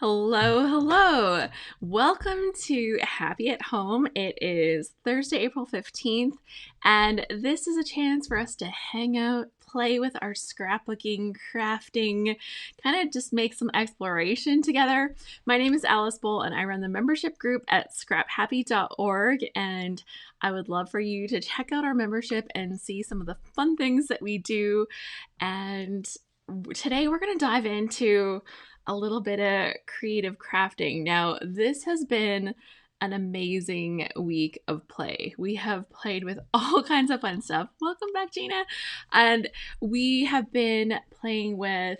Hello, hello. Welcome to Happy at Home. It is Thursday, April 15th, and this is a chance for us to hang out, play with our scrapbooking, crafting, kind of just make some exploration together. My name is Alice Bull, and I run the membership group at scraphappy.org, and I would love for you to check out our membership and see some of the fun things that we do. And today we're going to dive into a little bit of creative crafting. Now, this has been an amazing week of play. We have played with all kinds of fun stuff. Welcome back, Gina. And we have been playing with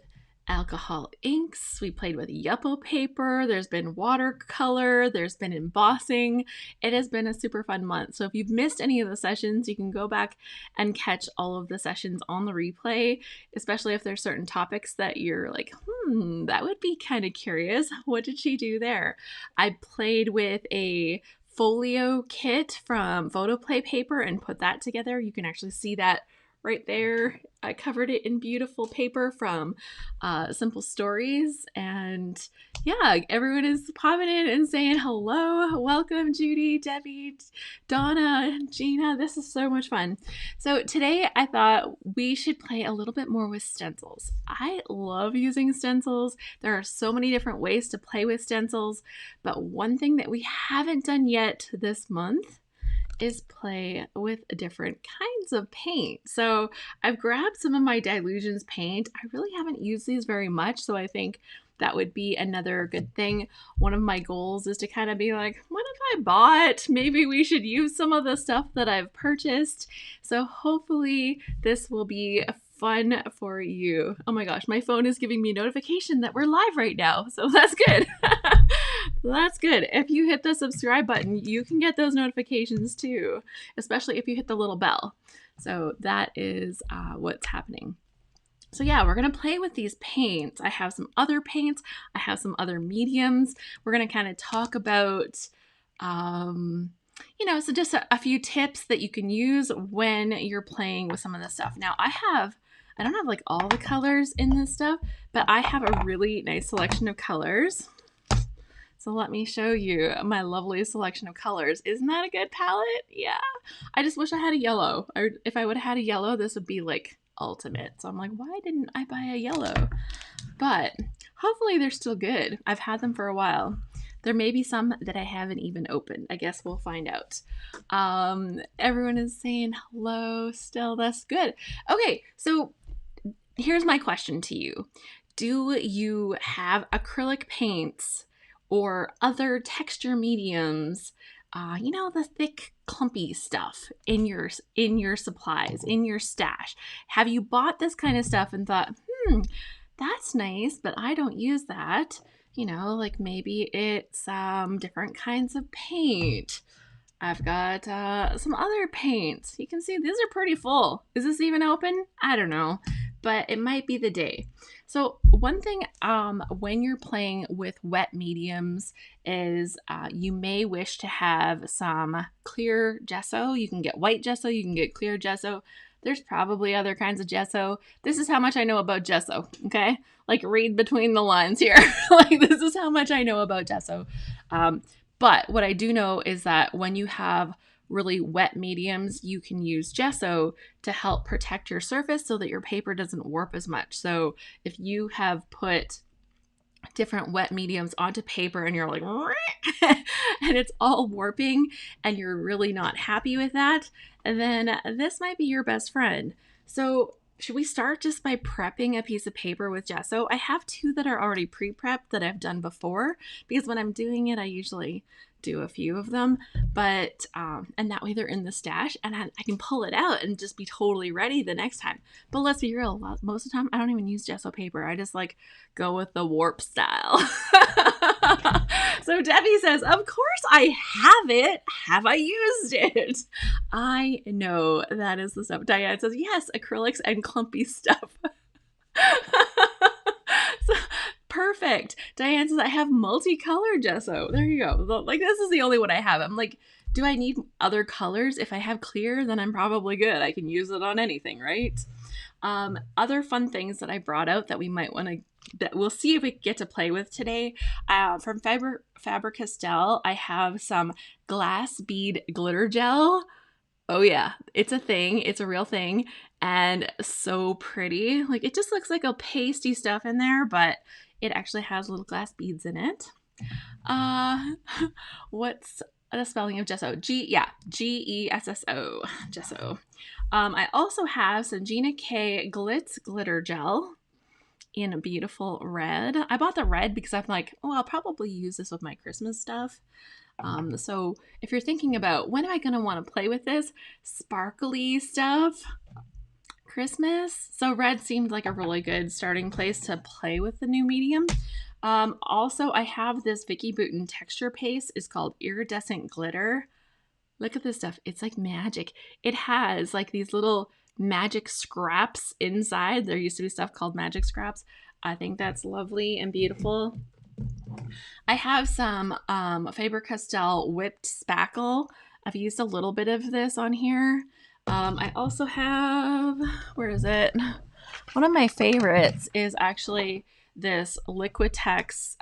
alcohol inks. We played with Yupo paper. There's been watercolor. There's been embossing. It has been a super fun month. So if you've missed any of the sessions, you can go back and catch all of the sessions on the replay, especially if there's certain topics that you're like, that would be kind of curious. What did she do there? I played with a folio kit from Photoplay paper and put that together. You can actually see that right there. I covered it in beautiful paper from Simple Stories. And yeah, everyone is popping in and saying hello. Welcome, Judy, Debbie, Donna, Gina. This is so much fun. So today I thought we should play a little bit more with stencils. I love using stencils. There are so many different ways to play with stencils, but one thing that we haven't done yet this month is play with different kinds of paint. So I've grabbed some of my Dilutions paint. I really haven't used these very much, so I think that would be another good thing. One of my goals is to kind of be like, what have I bought? Maybe we should use some of the stuff that I've purchased. So hopefully this will be fun for you. Oh my gosh, my phone is giving me a notification that we're live right now, so that's good. That's good. If you hit the subscribe button, you can get those notifications too, especially if you hit the little bell. So that is what's happening. So yeah, we're going to play with these paints. I have some other paints. I have some other mediums. We're going to kind of talk about, so just a few tips that you can use when you're playing with some of this stuff. Now I don't have like all the colors in this stuff, but I have a really nice selection of colors. So let me show you my lovely selection of colors. Isn't that a good palette? Yeah. I just wish I had a yellow. If I would have had a yellow, this would be like ultimate. So I'm like, why didn't I buy a yellow? But hopefully they're still good. I've had them for a while. There may be some that I haven't even opened. I guess we'll find out. Everyone is saying hello still. That's good. Okay, so here's my question to you. Do you have acrylic paints or other texture mediums, the thick, clumpy stuff in your supplies, in your stash? Have you bought this kind of stuff and thought, that's nice, but I don't use that? Like maybe it's different kinds of paint. I've got some other paints. You can see these are pretty full. Is this even open? I don't know, but it might be the day. So one thing when you're playing with wet mediums is you may wish to have some clear gesso. You can get white gesso, you can get clear gesso. There's probably other kinds of gesso. This is how much I know about gesso, okay? Like read between the lines here. Like this is how much I know about gesso. But what I do know is that when you have really wet mediums, you can use gesso to help protect your surface so that your paper doesn't warp as much. So if you have put different wet mediums onto paper and you're like, and it's all warping and you're really not happy with that, then this might be your best friend. So should we start just by prepping a piece of paper with gesso? I have two that are already pre-prepped that I've done before, because when I'm doing it, I usually do a few of them, but and that way they're in the stash and I can pull it out and just be totally ready the next time. But let's be real, most of the time I don't even use gesso paper. I just like go with the warp style. So Debbie says, of course I have it. Have I used it? I know that is the stuff. Diane says, yes, acrylics and clumpy stuff. So, perfect. Diane says, I have multicolored gesso. There you go. Like, this is the only one I have. I'm like, do I need other colors? If I have clear, then I'm probably good. I can use it on anything, right? Other fun things that I brought out that we might want to that we'll see if we get to play with today. From Faber-Castell, I have some glass bead glitter gel. Oh yeah, it's a thing. It's a real thing. And so pretty. Like, it just looks like a pasty stuff in there, but it actually has little glass beads in it. What's the spelling of gesso? Gesso. Gesso. I also have some Gina K Glitz Glitter Gel in a beautiful red. I bought the red because I'm like, oh, I'll probably use this with my Christmas stuff. So if you're thinking about when am I going to want to play with this sparkly stuff, Christmas, so red seemed like a really good starting place to play with the new medium. Also, I have this Vicky Bouton texture paste. It's called Iridescent Glitter. Look at this stuff. It's like magic. It has like these little magic scraps inside. There used to be stuff called magic scraps. I think that's lovely and beautiful. I have some Faber-Castell whipped spackle. I've used a little bit of this on here. I also have, where is it? One of my favorites is actually this Liquitex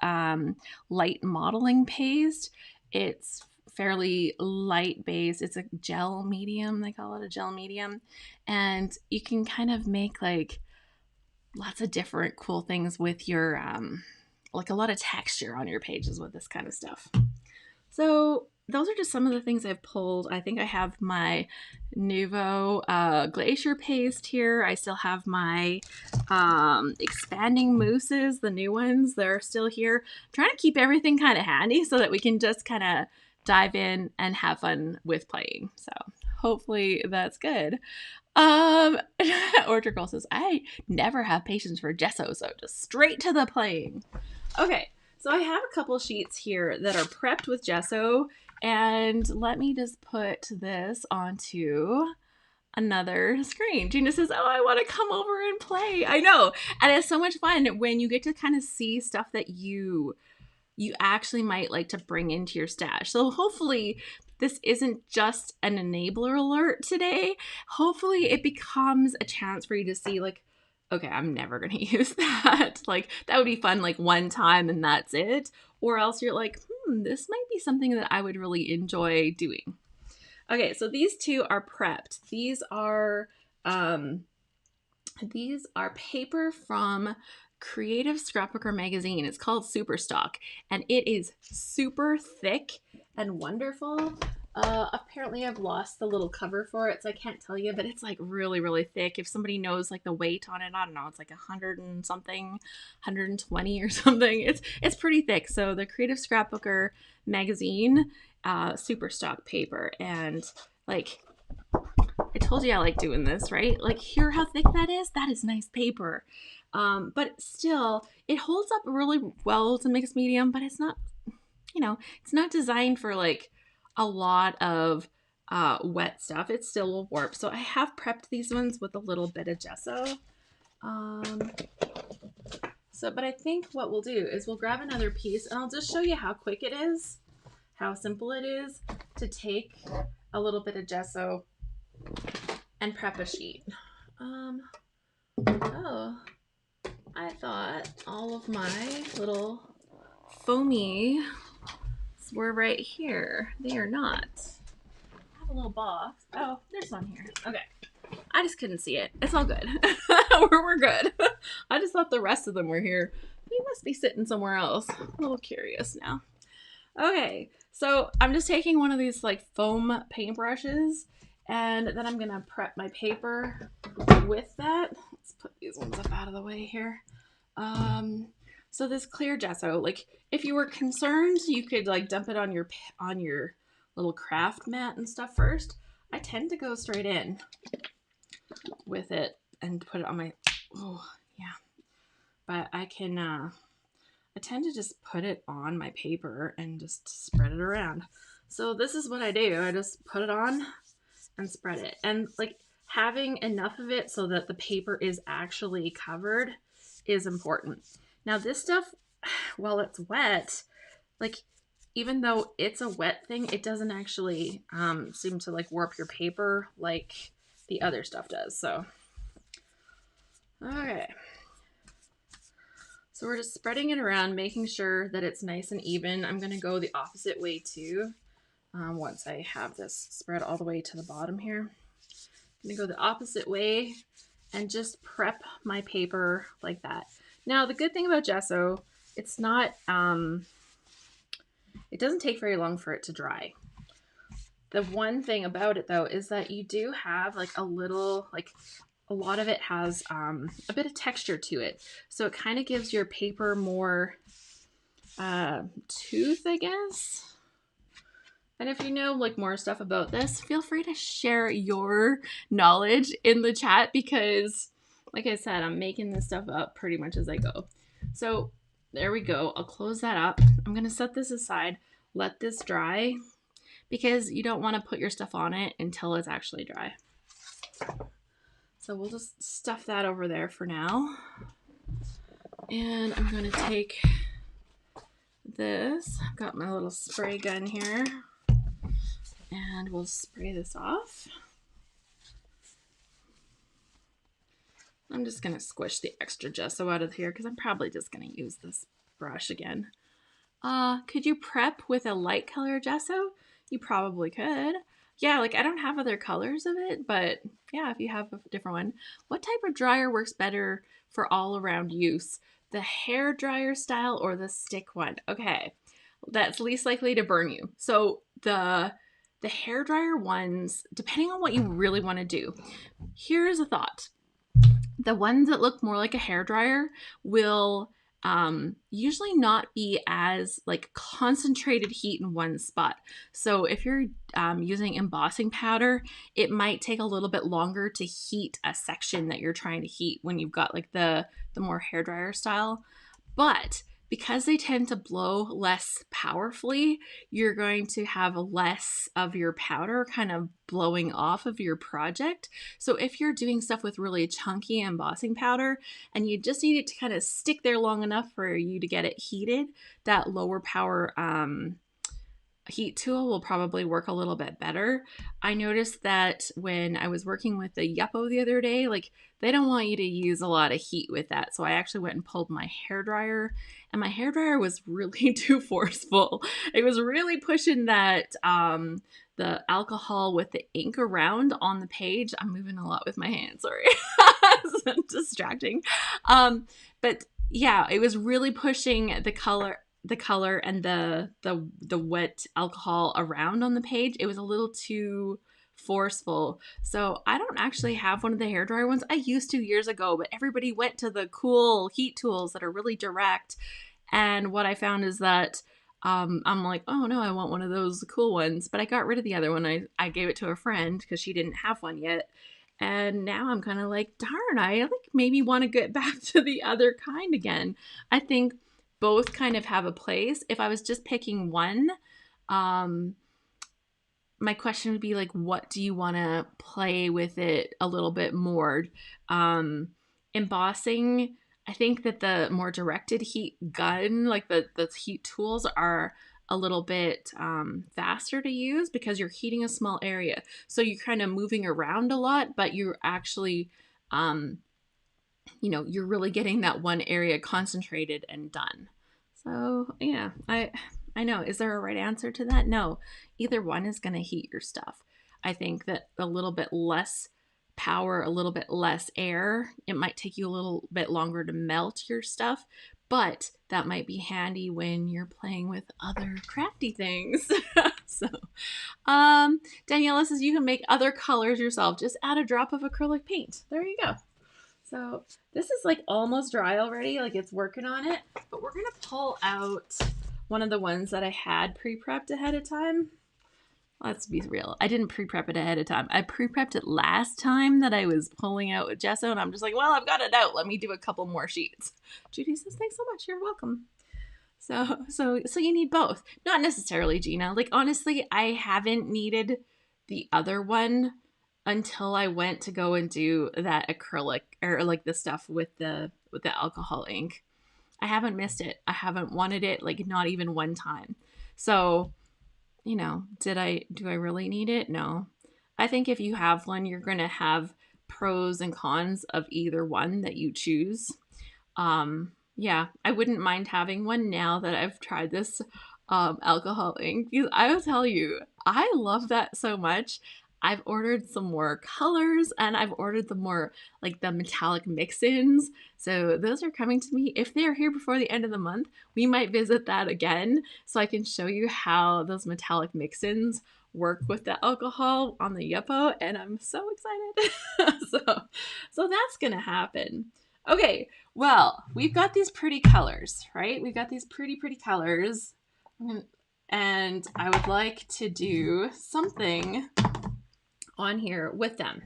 light modeling paste. It's fairly light base. It's a gel medium. They call it a gel medium. And you can kind of make like lots of different cool things with your, like a lot of texture on your pages with this kind of stuff. So those are just some of the things I've pulled. I think I have my Nuvo Glacier paste here. I still have my expanding mousses, the new ones. They're still here. I'm trying to keep everything kind of handy so that we can just kind of dive in and have fun with playing. So hopefully that's good. Orchard Girl says, I never have patience for gesso, so just straight to the playing. Okay, so I have a couple sheets here that are prepped with gesso, and let me just put this onto another screen. Gina says, oh, I want to come over and play. I know, and it's so much fun when you get to kind of see stuff that you actually might like to bring into your stash. So hopefully this isn't just an enabler alert today. Hopefully it becomes a chance for you to see like, okay, I'm never going to use that. Like, that would be fun like one time and that's it. Or else you're like, this might be something that I would really enjoy doing. Okay, so these two are prepped. These are paper from Creative Scrapbooker magazine. It's called Superstock, and it is super thick and wonderful. Apparently I've lost the little cover for it, so I can't tell you, but it's like really, really thick. If somebody knows like the weight on it, I don't know, it's like 100 and something, 120 or something. It's pretty thick. So the Creative Scrapbooker magazine, Superstock paper, and like, I told you I like doing this, right? Like, hear how thick that is? That is nice paper. But still, it holds up really well to mixed medium, but it's not, it's not designed for like a lot of wet stuff. It still will warp. So I have prepped these ones with a little bit of gesso. But I think what we'll do is we'll grab another piece and I'll just show you how quick it is, how simple it is to take a little bit of gesso and prep a sheet. I thought all of my little foamy were right here. They are not. I have a little box. Oh, there's one here. Okay. I just couldn't see it. It's all good. We're good. I just thought the rest of them were here. They must be sitting somewhere else. I'm a little curious now. Okay, so I'm just taking one of these like foam paintbrushes, and then I'm gonna prep my paper with that. Let's put these ones up out of the way here. So this clear gesso, like if you were concerned, you could like dump it on your little craft mat and stuff first. I tend to go straight in with it and put it on my, but I tend to just put it on my paper and just spread it around. So this is what I do. I just put it on and spread it. And like having enough of it so that the paper is actually covered is important. Now this stuff, while it's wet, like even though it's a wet thing, it doesn't actually seem to like warp your paper like the other stuff does. So, okay. So we're just spreading it around, making sure that it's nice and even. I'm going to go the opposite way too. Once I have this spread all the way to the bottom here, I'm going to go the opposite way and just prep my paper like that. Now, the good thing about gesso, it's not, it doesn't take very long for it to dry. The one thing about it though is that you do have like a little, like a lot of it has a bit of texture to it. So it kind of gives your paper more tooth, I guess. And if you know like more stuff about this, feel free to share your knowledge in the chat because like I said, I'm making this stuff up pretty much as I go. So there we go. I'll close that up. I'm going to set this aside, let this dry because you don't want to put your stuff on it until it's actually dry. So we'll just stuff that over there for now. And I'm going to take this. I've got my little spray gun here. And we'll spray this off. I'm just going to squish the extra gesso out of here because I'm probably just going to use this brush again. Could you prep with a light color gesso? You probably could. Yeah, like I don't have other colors of it, but yeah, if you have a different one. What type of dryer works better for all around use? The hair dryer style or the stick one? Okay, that's least likely to burn you. So the hair dryer ones, depending on what you really want to do, here's a thought. The ones that look more like a hair dryer will usually not be as like concentrated heat in one spot. So if you're using embossing powder, it might take a little bit longer to heat a section that you're trying to heat when you've got like the more hair dryer style. But because they tend to blow less powerfully, you're going to have less of your powder kind of blowing off of your project. So if you're doing stuff with really chunky embossing powder and you just need it to kind of stick there long enough for you to get it heated, that lower power heat tool will probably work a little bit better. I noticed that when I was working with the Yuppo the other day, like they don't want you to use a lot of heat with that. So I actually went and pulled my hairdryer, and my hairdryer was really too forceful. It was really pushing that the alcohol with the ink around on the page. I'm moving a lot with my hands, sorry. It's distracting. But yeah, it was really pushing the color and the wet alcohol around on the page. It was a little too forceful. So I don't actually have one of the hairdryer ones. I used to years ago, but everybody went to the cool heat tools that are really direct. And what I found is that I'm like, oh no, I want one of those cool ones. But I got rid of the other one. I gave it to a friend because she didn't have one yet. And now I'm kind of like, darn, I like maybe want to get back to the other kind again. I think both kind of have a place. If I was just picking one, my question would be like, what do you want to play with it a little bit more? Embossing, I think that the more directed heat gun, like the heat tools are a little bit faster to use because you're heating a small area. So you're kind of moving around a lot, but you're actually you know, you're really getting that one area concentrated and done. So yeah, I know. Is there a right answer to that? No, either one is going to heat your stuff. I think that a little bit less power, a little bit less air, it might take you a little bit longer to melt your stuff, but that might be handy when you're playing with other crafty things. So, Daniela says you can make other colors yourself. Just add a drop of acrylic paint. There you go. So this is like almost dry already, like it's working on it, but we're going to pull out one of the ones that I had pre-prepped ahead of time. Let's be real. I didn't pre-prep it ahead of time. I pre-prepped it last time that I was pulling out with gesso, and I'm just like, well, I've got it out. Let me do a couple more sheets. Judy says, thanks so much. You're welcome. So you need both. Not necessarily, Gina. Like, honestly, I haven't needed the other one until I went to go and do that acrylic or like the stuff with the alcohol ink. I haven't missed it. I haven't wanted it, like not even one time. So, you know, do I really need it? No. I think if you have one, you're going to have pros and cons of either one that you choose. Yeah, I wouldn't mind having one now that I've tried this alcohol ink. Because I will tell you, I love that so much. I've ordered some more colors and I've ordered the more like the metallic mix-ins. So those are coming to me. If they're here before the end of the month, we might visit that again so I can show you how those metallic mix-ins work with the alcohol on the Yupo, and I'm so excited. so that's gonna happen. Okay, well, we've got these pretty colors, right? We've got these pretty colors. And I would like to do something on here with them.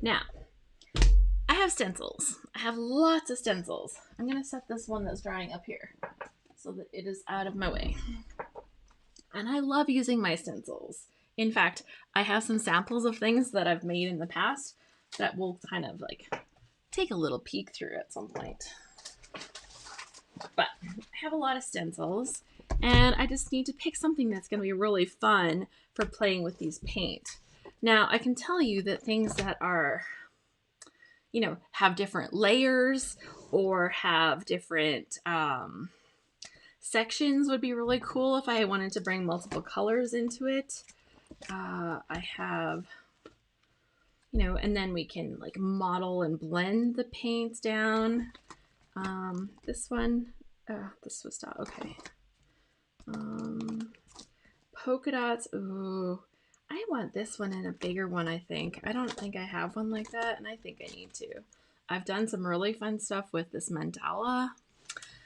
Now, I have stencils. I have lots of stencils. I'm going to set this one that's drying up here so that it is out of my way. And I love using my stencils. In fact, I have some samples of things that I've made in the past that we'll kind of like take a little peek through at some point. But I have a lot of stencils, and I just need to pick something that's going to be really fun for playing with these paint. Now, I can tell you that things that are, you know, have different layers or have different sections would be really cool if I wanted to bring multiple colors into it. I have, you know, and then we can like model and blend the paints down. This one, this was not okay. Polka dots. Ooh, I want this one and a bigger one, I think. I don't think I have one like that, and I think I need to. I've done some really fun stuff with this mandala.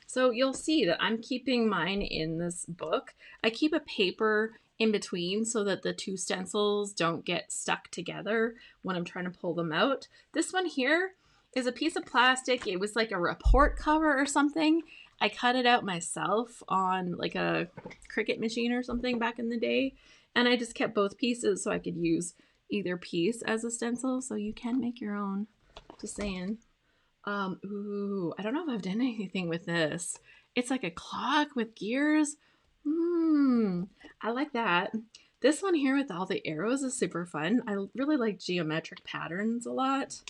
So you'll see that I'm keeping mine in this book. I keep a paper in between so that the two stencils don't get stuck together when I'm trying to pull them out. This one here is a piece of plastic. It was like a report cover or something. I cut it out myself on like a Cricut machine or something back in the day. And I just kept both pieces so I could use either piece as a stencil. So you can make your own. Just saying. Ooh, I don't know if I've done anything with this. It's like a clock with gears. I like that. This one here with all the arrows is super fun. I really like geometric patterns a lot.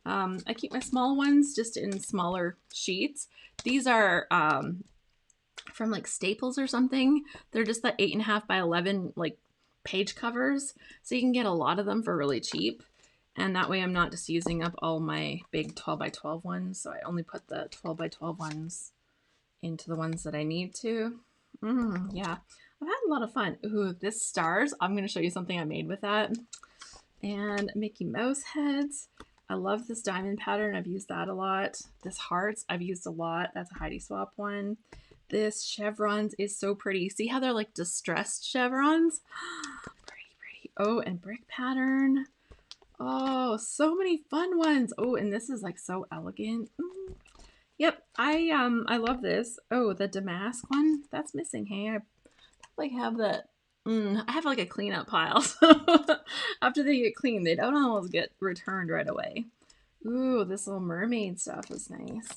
I keep my small ones just in smaller sheets. These are from like Staples or something. They're just the 8.5 by 11 like page covers. So you can get a lot of them for really cheap. And that way I'm not just using up all my big 12 by 12 ones. So I only put the 12 by 12 ones into the ones that I need to. Yeah, I've had a lot of fun. Ooh, this stars. I'm going to show you something I made with that. And Mickey Mouse heads. I love this diamond pattern. I've used that a lot. This hearts I've used a lot. That's a Heidi Swap one. This chevrons is so pretty. See how they're like distressed chevrons? Pretty. Oh, and brick pattern. Oh, so many fun ones. Oh, and this is like so elegant. Yep, I love this. Oh, the damask one, that's missing. Hey, I like have that. I have like a cleanup pile. So after they get cleaned, they don't always get returned right away. Ooh, this little mermaid stuff is nice.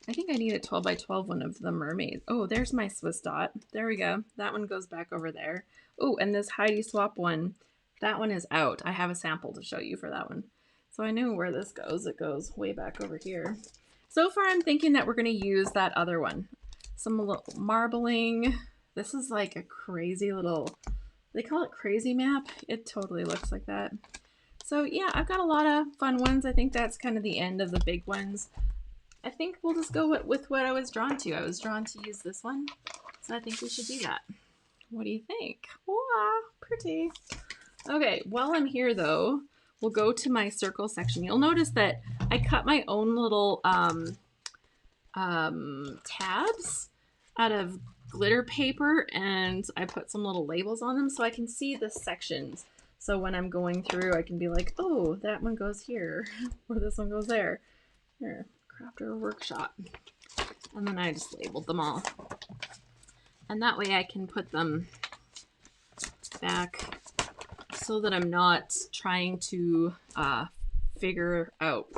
I think I need a 12 by 12 one of the mermaids. Oh, there's my Swiss dot. There we go. That one goes back over there. Oh, and this Heidi Swap one, that one is out. I have a sample to show you for that one. So I know where this goes. It goes way back over here. So far, I'm thinking that we're going to use that other one. Some little marbling. This is like a crazy little, they call it crazy map. It totally looks like that. So yeah, I've got a lot of fun ones. I think that's kind of the end of the big ones. I think we'll just go with what I was drawn to. I was drawn to use this one. So I think we should do that. What do you think? Wow, pretty. Okay, while I'm here though, we'll go to my circle section. You'll notice that I cut my own little tabs out of glitter paper, and I put some little labels on them so I can see the sections. So when I'm going through, I can be like, oh, that one goes here, or this one goes there. Here, Crafter Workshop. And then I just labeled them all. And that way I can put them back so that I'm not trying to figure out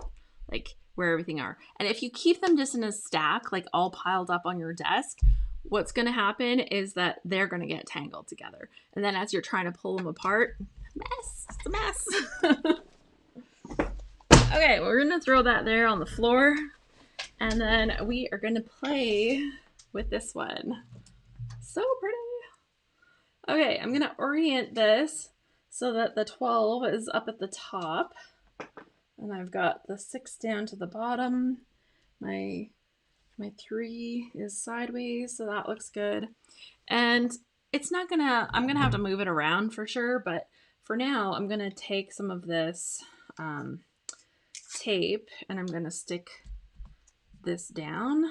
like where everything are. And if you keep them just in a stack, like all piled up on your desk, what's going to happen is that they're going to get tangled together. And then as you're trying to pull them apart, mess, it's a mess. Okay, we're going to throw that there on the floor. And then we are going to play with this one. So pretty. Okay, I'm going to orient this so that the 12 is up at the top. And I've got the 6 down to the bottom. My 3 is sideways, so that looks good. And it's not gonna, I'm gonna have to move it around for sure, but for now, I'm gonna take some of this tape and I'm gonna stick this down.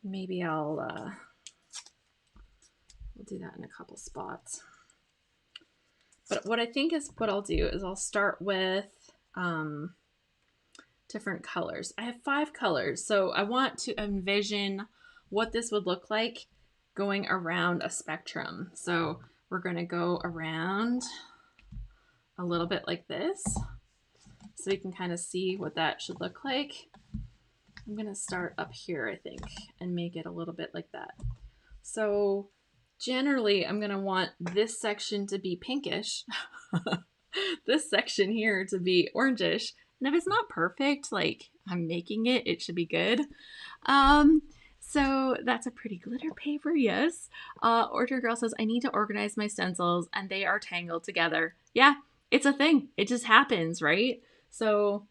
Maybe we'll do that in a couple spots. But what I think is what I'll do is I'll start with different colors. I have 5 colors, so I want to envision what this would look like going around a spectrum. So we're going to go around a little bit like this, so you can kind of see what that should look like. I'm going to start up here, I think, and make it a little bit like that. So generally, I'm going to want this section to be pinkish, this section here to be orangish. And if it's not perfect, like I'm making it, it should be good. So that's a pretty glitter paper, yes. Orchard Girl says, I need to organize my stencils and they are tangled together. Yeah, it's a thing. It just happens, right? So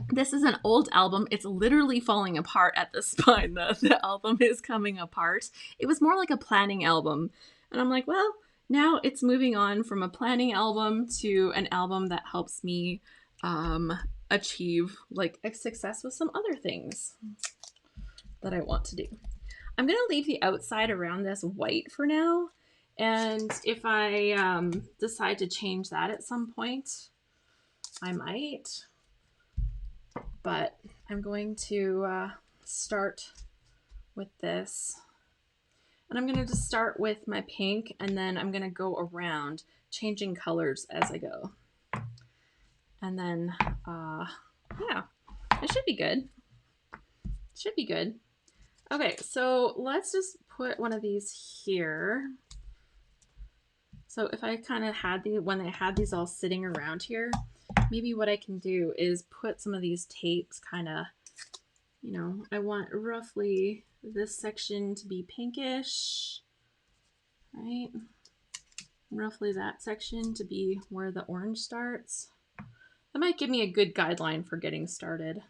this is an old album. It's literally falling apart at the spine. The album is coming apart. It was more like a planning album. And I'm like, well, now it's moving on from a planning album to an album that helps me achieve like a success with some other things that I want to do. I'm going to leave the outside around this white for now. And if I decide to change that at some point, I might. But I'm going to start with this. And I'm going to just start with my pink, and then I'm going to go around changing colors as I go. And then, yeah, it should be good. It should be good. Okay, so let's just put one of these here. So if I kind of had these, when I had these all sitting around here, maybe what I can do is put some of these tapes kind of, you know, I want roughly this section to be pinkish, right? Roughly that section to be where the orange starts. That might give me a good guideline for getting started.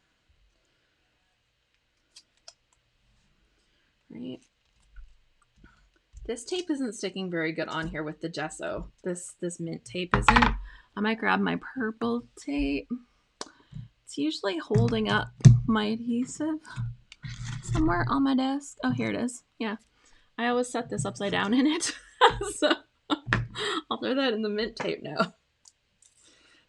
Right. This tape isn't sticking very good on here with the gesso. This mint tape isn't. I might grab my purple tape. It's usually holding up my adhesive somewhere on my desk. Oh, here it is. Yeah. I always set this upside down in it. So I'll throw that in the mint tape now.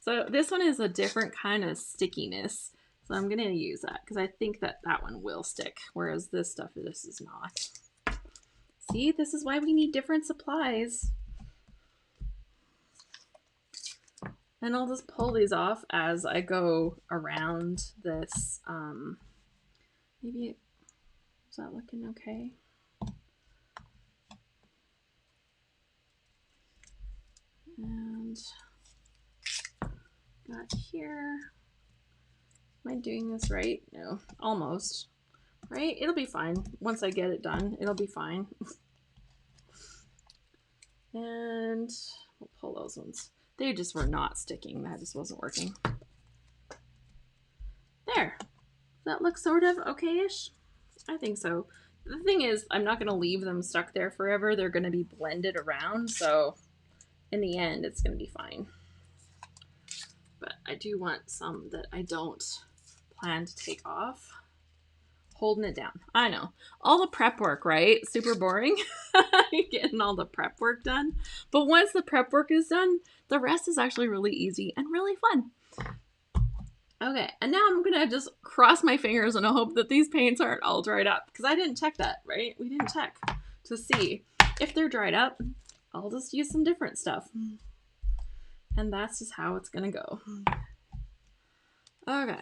So this one is a different kind of stickiness. So I'm going to use that because I think that that one will stick, whereas this stuff, this is not. See, this is why we need different supplies. And I'll just pull these off as I go around this. Maybe, is that looking okay? And got here. Am I doing this right? No, almost. Right? It'll be fine. Once I get it done, it'll be fine. And we'll pull those ones. They just were not sticking. That just wasn't working. There. That looks sort of okay-ish. I think so. The thing is, I'm not going to leave them stuck there forever. They're going to be blended around. So in the end, it's going to be fine. But I do want some that I don't plan to take off. Holding it down. I know. All the prep work, right? Super boring. Getting all the prep work done. But once the prep work is done, the rest is actually really easy and really fun. Okay, and now I'm going to just cross my fingers and hope that these paints aren't all dried up. Because I didn't check that, right? We didn't check to see. If they're dried up, I'll just use some different stuff. And that's just how it's going to go. Okay.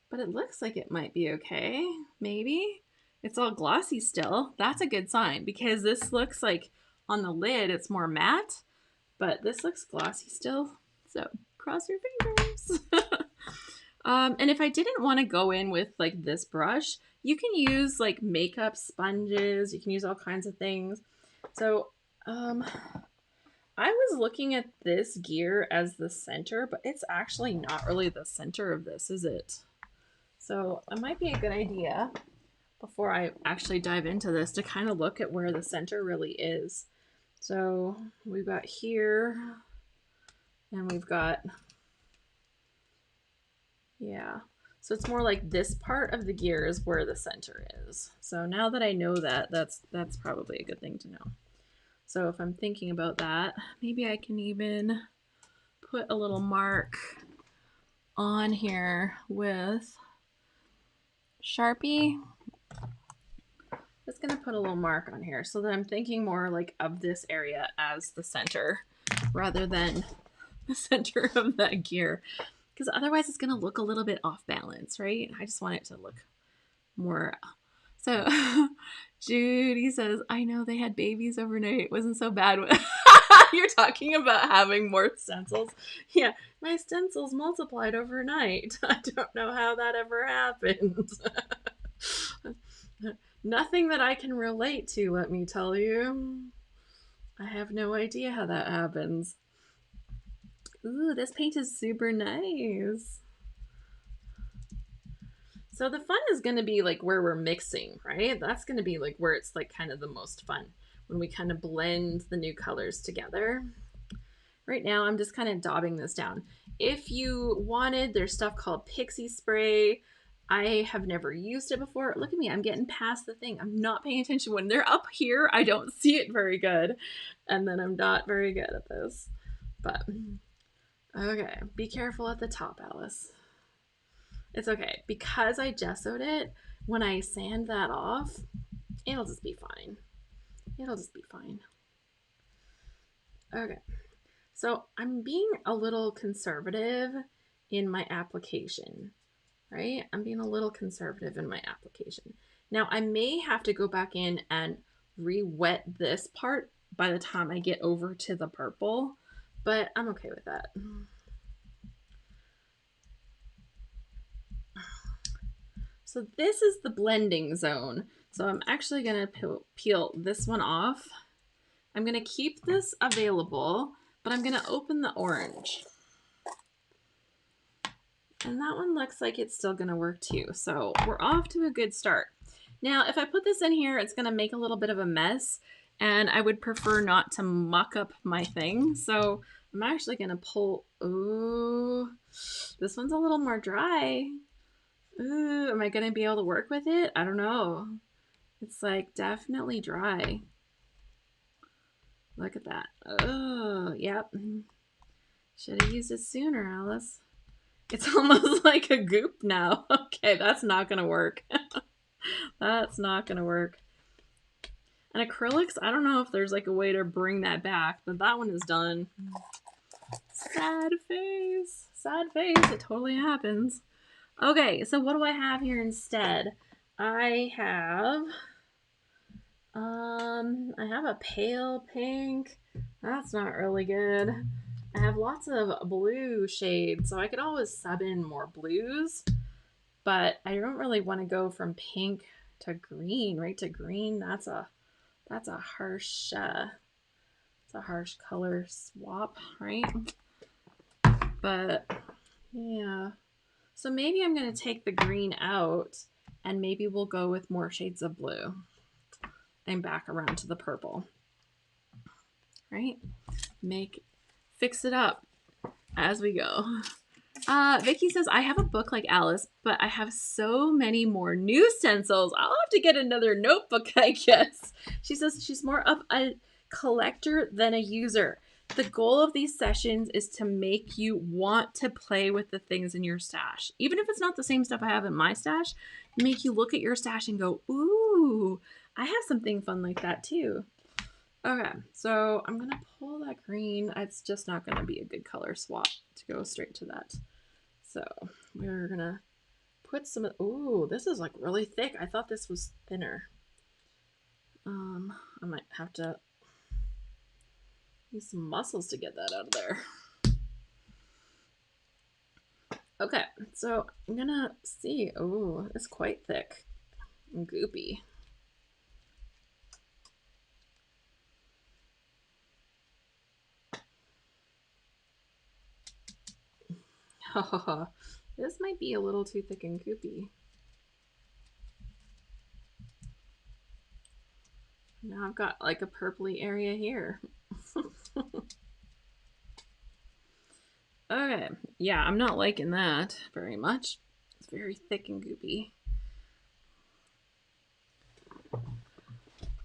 But it looks like it might be okay. Maybe. It's all glossy still. That's a good sign because this looks like on the lid it's more matte, but this looks glossy still. So cross your fingers. And if I didn't want to go in with like this brush, you can use like makeup sponges. You can use all kinds of things. So I was looking at this gear as the center, but it's actually not really the center of this, is it? So it might be a good idea before I actually dive into this to kind of look at where the center really is. So we've got here, and we've got, yeah. So it's more like this part of the gear is where the center is. So now that I know that, that's probably a good thing to know. So if I'm thinking about that, maybe I can even put a little mark on here with Sharpie. Just gonna put a little mark on here so that I'm thinking more like of this area as the center rather than the center of that gear, because otherwise it's gonna look a little bit off balance, right? I just want it to look more. So Judy says, I know they had babies overnight. It wasn't so bad. You're talking about having more stencils. Yeah, my stencils multiplied overnight. I don't know how that ever happened. Nothing that I can relate to, let me tell you. I have no idea how that happens. Ooh, this paint is super nice. So the fun is going to be like where we're mixing, right? That's going to be like where it's like kind of the most fun, when we kind of blend the new colors together. Right now, I'm just kind of daubing this down. If you wanted, there's stuff called Pixie Spray. I have never used it before. Look at me, I'm getting past the thing. I'm not paying attention. When they're up here, I don't see it very good. And then I'm not very good at this. But, okay, be careful at the top, Alice. It's okay. Because I gessoed it, when I sand that off, it'll just be fine. It'll just be fine. Okay. So I'm being a little conservative in my application, right? I'm being a little conservative in my application. Now I may have to go back in and re-wet this part by the time I get over to the purple, but I'm okay with that. So this is the blending zone. So I'm actually gonna peel this one off. I'm gonna keep this available, but I'm gonna open the orange. And that one looks like it's still gonna work too. So we're off to a good start. Now, if I put this in here, it's gonna make a little bit of a mess, and I would prefer not to muck up my thing. So I'm actually gonna pull, ooh, this one's a little more dry. Ooh, am I gonna be able to work with it? I don't know. It's like definitely dry. Look at that. Oh, yep. Should have used it sooner, Alice. It's almost like a goop now. Okay, that's not gonna work. That's not gonna work. And acrylics, I don't know if there's like a way to bring that back, but that one is done. Sad face. Sad face. It totally happens. Okay, so what do I have here instead? I have a pale pink. That's not really good. I have lots of blue shades, so I could always sub in more blues, but I don't really want to go from pink to green, right? To green, that's a harsh it's a harsh color swap, right? But yeah. So maybe I'm going to take the green out and maybe we'll go with more shades of blue and back around to the purple, right? Fix it up as we go. Vicky says, I have a book like Alice, but I have so many more new stencils. I'll have to get another notebook, I guess. She says she's more of a collector than a user. The goal of these sessions is to make you want to play with the things in your stash. Even if it's not the same stuff I have in my stash, make you look at your stash and go, ooh, I have something fun like that too. Okay, so I'm gonna pull that green. It's just not gonna be a good color swap to go straight to that. So we're gonna put some, ooh, this is like really thick. I thought this was thinner. I might have to use some muscles to get that out of there. Okay, so I'm gonna see. Oh, it's quite thick and goopy. Oh, this might be a little too thick and goopy. Now I've got like a purpley area here. Okay, yeah, I'm not liking that very much. It's very thick and goopy.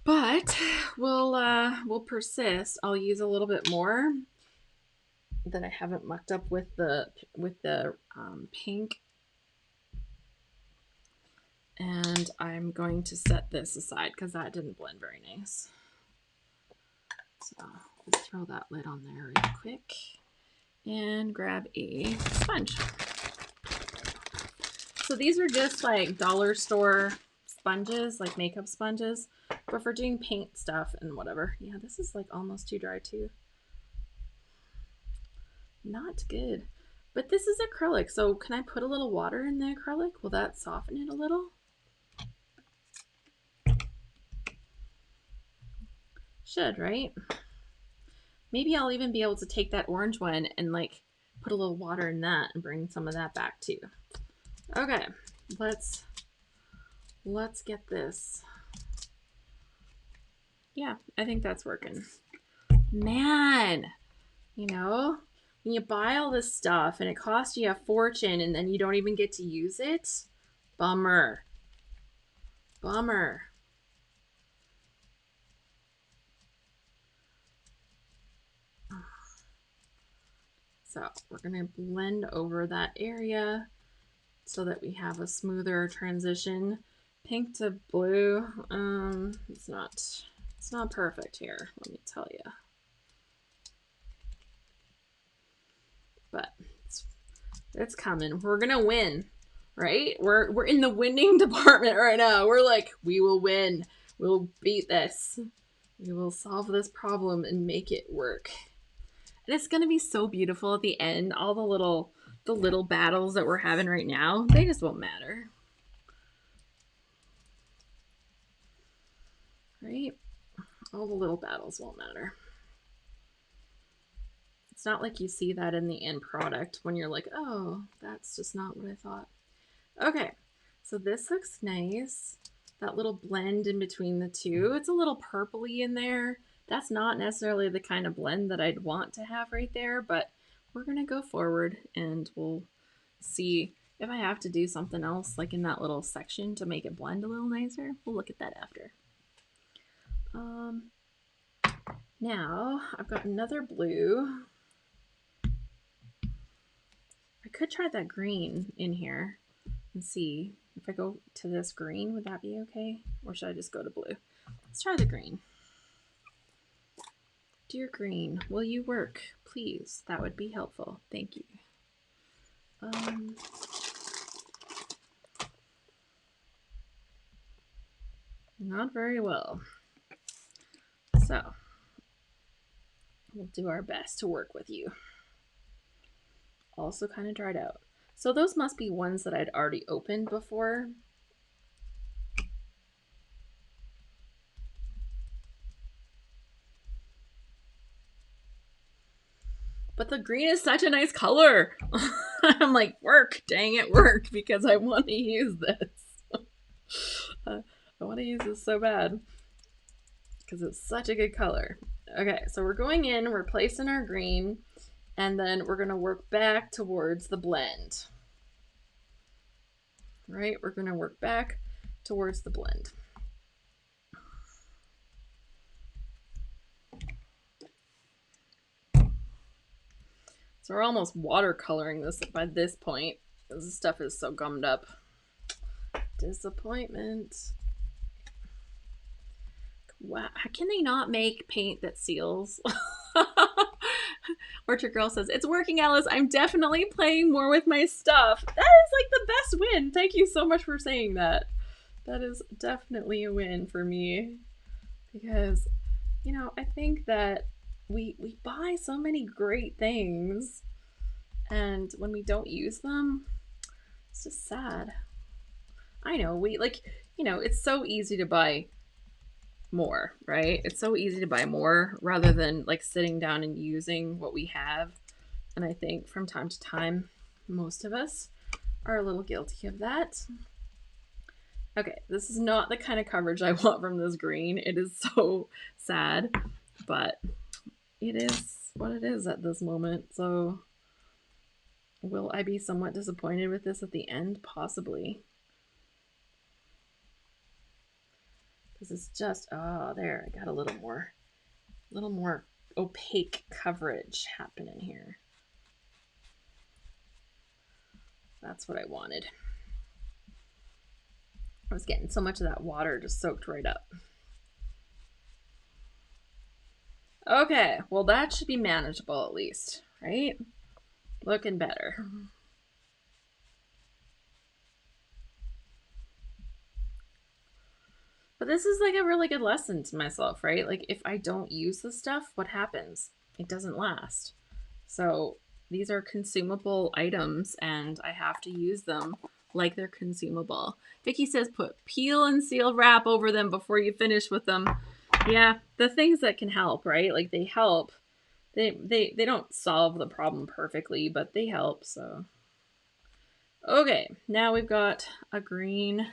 But we'll persist. I'll use a little bit more that I haven't mucked up with the pink. And I'm going to set this aside because that didn't blend very nice. So let's throw that lid on there real quick and grab a sponge. So these are just like dollar store sponges, like makeup sponges, but for doing paint stuff and whatever. Yeah, this is like almost too dry too. Not good. But this is acrylic, so can I put a little water in the acrylic? Will that soften it a little? Should, right? Maybe I'll even be able to take that orange one and like put a little water in that and bring some of that back too. Okay, let's get this. Yeah, I think that's working. Man, you know, when you buy all this stuff and it costs you a fortune and then you don't even get to use it, bummer. Bummer. So we're going to blend over that area so that we have a smoother transition. Pink to blue, it's not perfect here, let me tell you. But it's coming. We're gonna win, right? We're in the winning department right now. We're like, we will win. We'll beat this. We will solve this problem and make it work. And it's gonna be so beautiful at the end. All the little battles that we're having right now, they just won't matter. Right? All the little battles won't matter. It's not like you see that in the end product when you're like, oh, that's just not what I thought. Okay, so this looks nice. That little blend in between the two. It's a little purpley in there. That's not necessarily the kind of blend that I'd want to have right there, but we're gonna go forward and we'll see if I have to do something else like in that little section to make it blend a little nicer. We'll look at that after. Now I've got another blue. I could try that green in here and see if I go to this green, would that be okay? Or should I just go to blue? Let's try the green. Dear green, will you work? Please, that would be helpful. Thank you. Not very well. So, we'll do our best to work with you. Also kind of dried out. So those must be ones that I'd already opened before. But the green is such a nice color. I'm like, work, dang it, work, because I want to use this. I want to use this so bad because it's such a good color. Okay, so we're going in, we're placing our green, and then we're going to work back towards the blend. Right, we're going to work back towards the blend. So we're almost watercoloring this by this point because this stuff is so gummed up. Disappointment. Wow, how can they not make paint that seals? Orchard Girl says, it's working, Alice. I'm definitely playing more with my stuff. That is like the best win. Thank you so much for saying that. That is definitely a win for me because, you know, I think that we buy so many great things and when we don't use them, It's just sad. I know, we like, you know, it's so easy to buy more, right? It's so easy to buy more rather than like sitting down and using what we have. And I think from time to time, most of us are a little guilty of that. Okay, this is not the kind of coverage I want from this green. It is so sad, but it is what it is at this moment. So will I be somewhat disappointed with this at the end? Possibly. Because it's just, oh, there, I got a little more opaque coverage happening here. That's what I wanted. I was getting so much of that water just soaked right up. Okay, well that should be manageable at least, right? Looking better. But this is like a really good lesson to myself, right? Like if I don't use this stuff, what happens? It doesn't last. So these are consumable items and I have to use them like they're consumable. Vicky says put peel and seal wrap over them before you finish with them. Yeah, the things that can help, right? Like they help. They don't solve the problem perfectly, but they help. So okay, now we've got a green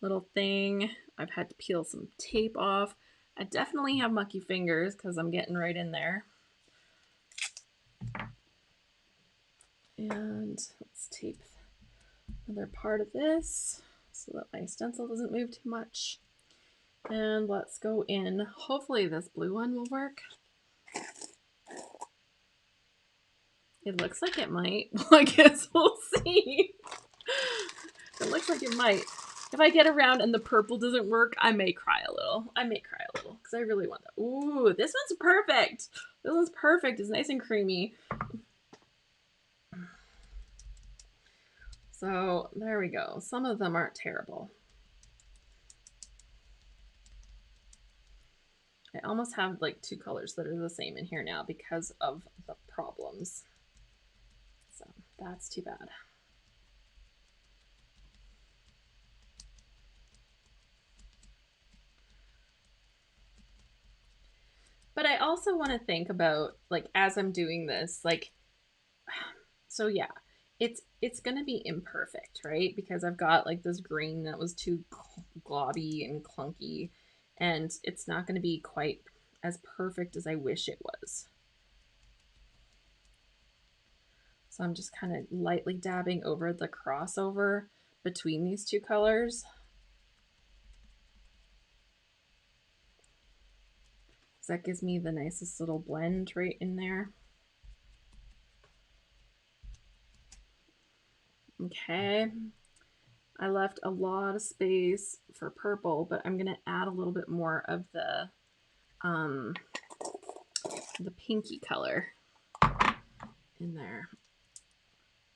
little thing. I've had to peel some tape off. I definitely have mucky fingers because I'm getting right in there. And let's tape another part of this so that my stencil doesn't move too much. And let's go in. Hopefully this blue one will work. It looks like it might. Well, I guess we'll see. It looks like it might. If I get around and the purple doesn't work, I may cry a little. I may cry a little because I really want that. Ooh, this one's perfect. This one's perfect. It's nice and creamy. So there we go. Some of them aren't terrible. I almost have like two colors that are the same in here now because of the problems. So that's too bad. But I also want to think about, like, as I'm doing this, like, so yeah, it's going to be imperfect, right? Because I've got like this green that was too globby and clunky, and it's not going to be quite as perfect as I wish it was. So I'm just kind of lightly dabbing over the crossover between these two colors. So that gives me the nicest little blend right in there. Okay, I left a lot of space for purple, but I'm gonna add a little bit more of the pinky color in there.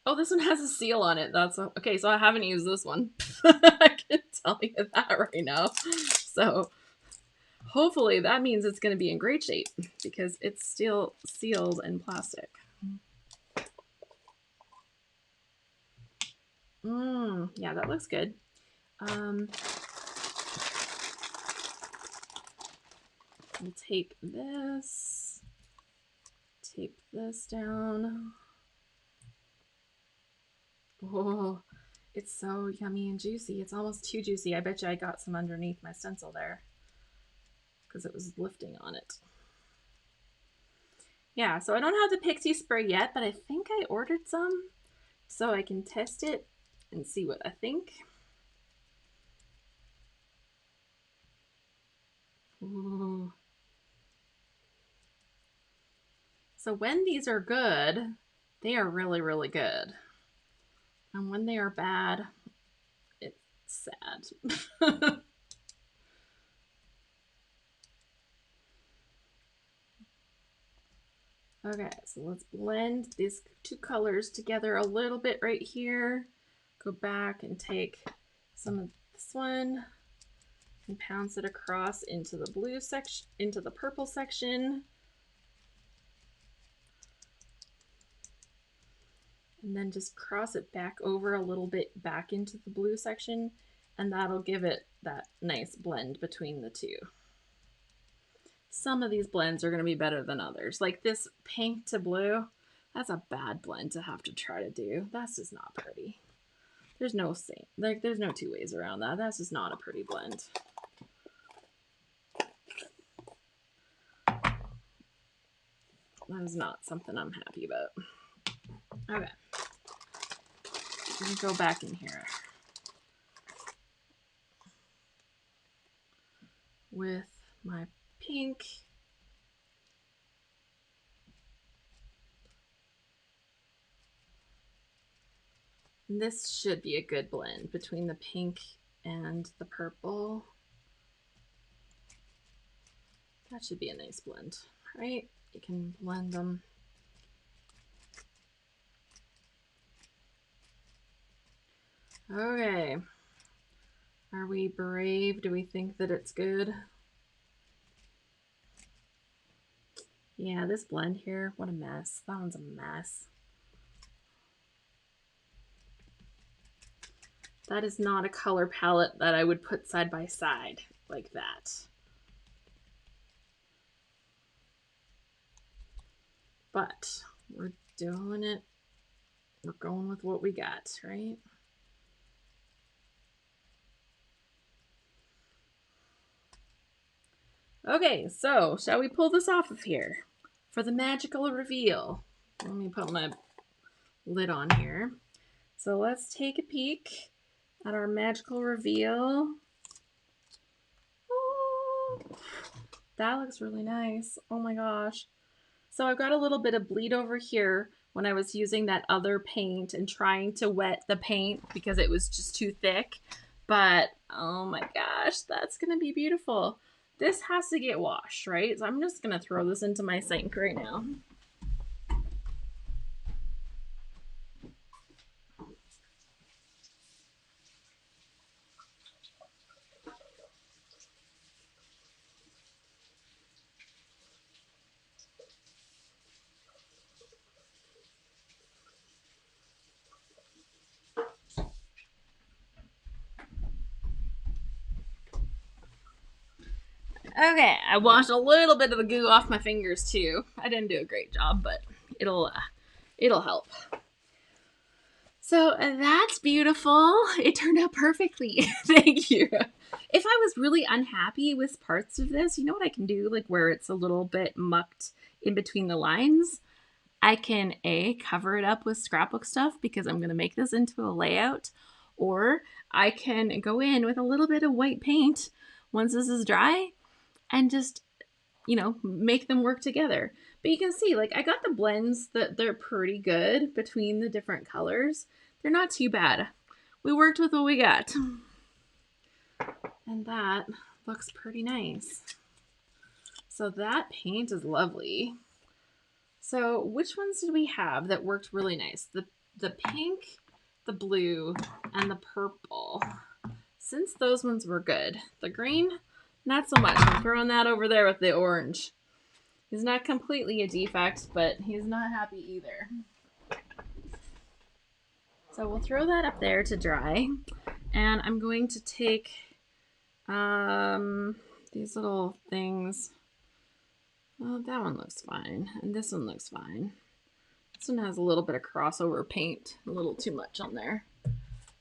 Oh, this one has a seal on it. That's okay. So I haven't used this one. I can tell you that right now. So hopefully that means it's going to be in great shape because it's still sealed in plastic. Yeah, that looks good. We'll tape this down. Oh, it's so yummy and juicy. It's almost too juicy. I bet you I got some underneath my stencil there because it was lifting on it. Yeah, so I don't have the Pixie Spray yet, but I think I ordered some so I can test it and see what I think. Ooh. So when these are good, they are really, really good. And when they are bad, it's sad. Okay, so let's blend these two colors together a little bit right here. Go back and take some of this one and pounce it across into the blue section, into the purple section. and then just cross it back over a little bit back into the blue section, and that'll give it that nice blend between the two. Some of these blends are going to be better than others. Like this pink to blue, that's a bad blend to have to try to do. That's just not pretty. There's no there's no two ways around that. That's just not a pretty blend. That is not something I'm happy about. Okay. Let me go back in here with my pink. And this should be a good blend between the pink and the purple. That should be a nice blend, right? You can blend them. Okay. Are we brave? Do we think that it's good? Yeah, this blend here, what a mess. That one's a mess. That is not a color palette that I would put side by side like that. But we're doing it. We're going with what we got, right? Okay, so shall we pull this off of here for the magical reveal? Let me put my lid on here. So let's take a peek at our magical reveal. Oh, that looks really nice. Oh my gosh. So I've got a little bit of bleed over here when I was using that other paint and trying to wet the paint because it was just too thick. But oh my gosh, that's gonna be beautiful. This has to get washed, right? So I'm just gonna throw this into my sink right now. Okay, I washed a little bit of the goo off my fingers too. I didn't do a great job, but it'll help. So that's beautiful. It turned out perfectly. Thank you. If I was really unhappy with parts of this, you know what I can do? Like where it's a little bit mucked in between the lines, I can cover it up with scrapbook stuff because I'm going to make this into a layout, or I can go in with a little bit of white paint once this is dry and just, you know, make them work together. But you can see, like, I got the blends that they're pretty good between the different colors. They're not too bad. We worked with what we got. And that looks pretty nice. So that paint is lovely. So which ones did we have that worked really nice? The pink, the blue, and the purple. Since those ones were good. The green, not so much. I'm throwing that over there with the orange. He's not completely a defect, but he's not happy either. So we'll throw that up there to dry. And I'm going to take these little things. Oh, that one looks fine. And this one looks fine. This one has a little bit of crossover paint. A little too much on there.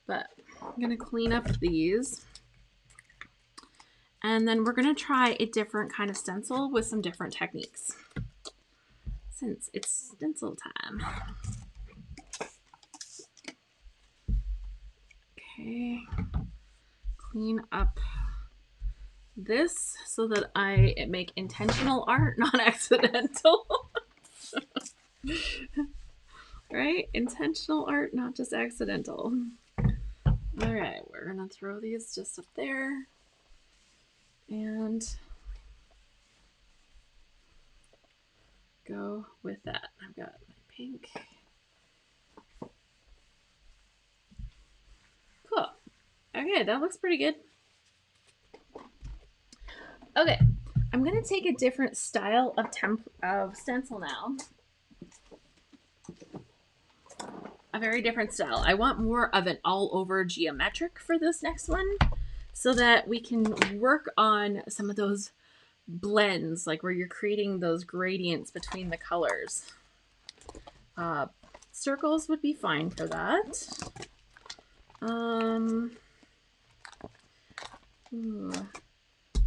But I'm going to clean up these. And then we're going to try a different kind of stencil with some different techniques. Since it's stencil time. Okay. Clean up this so that I make intentional art, not accidental. Right? Intentional art, not just accidental. All right, we're gonna throw these just up there. And go with that. I've got my pink. Cool. Okay, that looks pretty good. Okay, I'm gonna take a different style of stencil now. a very different style. I want more of an all over geometric for this next one so that we can work on some of those blends, like where you're creating those gradients between the colors. Circles would be fine for that.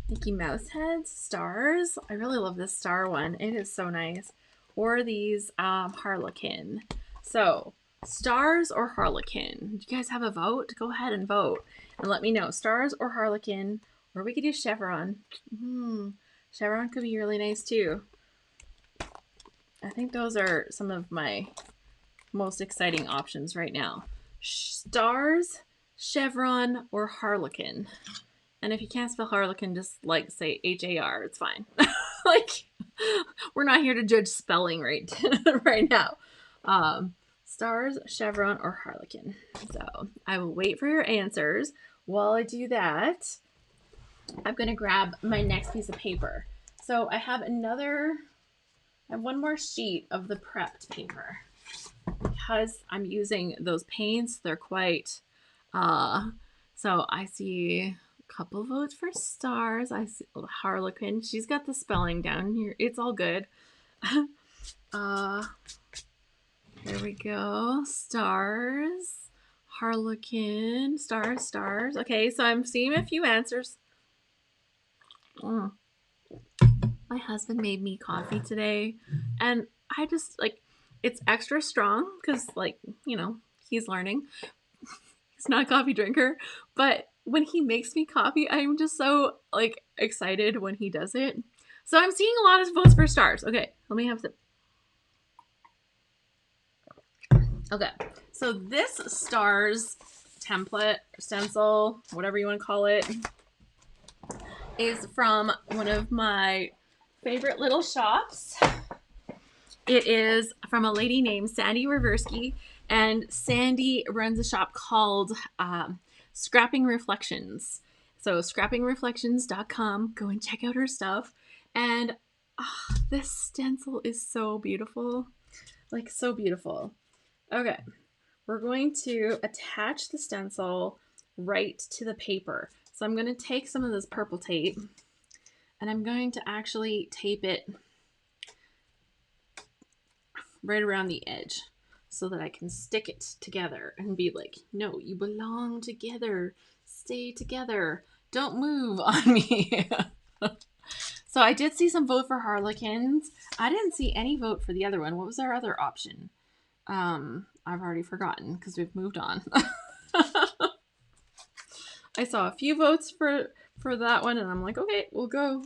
Mickey Mouse heads, stars. I really love this star one. It is so nice. Or these harlequin. So stars or harlequin? Do you guys have a vote? Go ahead and vote and let me know. Stars or harlequin, or we could do chevron. Chevron could be really nice too. I think those are some of my most exciting options right now. Stars, chevron, or harlequin. And if you can't spell harlequin, just like say H-A-R, it's fine. Like, we're not here to judge spelling right now. Stars, chevron, or harlequin. So I will wait for your answers. While I do that, I'm going to grab my next piece of paper. So I have one more sheet of the prepped paper because I'm using those paints. They're quite, so I see a couple votes for stars. I see harlequin. She's got the spelling down here. It's all good. There we go. Stars, harlequin, stars, stars. Okay, so I'm seeing a few answers. My husband made me coffee today, and I just, like, it's extra strong because, like, you know, he's learning. He's not a coffee drinker, but when he makes me coffee, I'm just so, like, excited when he does it. So I'm seeing a lot of votes for stars. Okay, let me have some. Okay, so this stars template, stencil, whatever you want to call it, is from one of my favorite little shops. It is from a lady named Sandy Reversky, and Sandy runs a shop called Scrapping Reflections. So scrappingreflections.com. Go and check out her stuff. And this stencil is so beautiful. Like, so beautiful. Okay, we're going to attach the stencil right to the paper. So I'm going to take some of this purple tape and I'm going to actually tape it right around the edge so that I can stick it together and be like, no, you belong together. Stay together. Don't move on me. So I did see some vote for harlequins. I didn't see any vote for the other one. What was our other option? I've already forgotten because we've moved on. I saw a few votes for that one, and I'm like, okay, we'll go.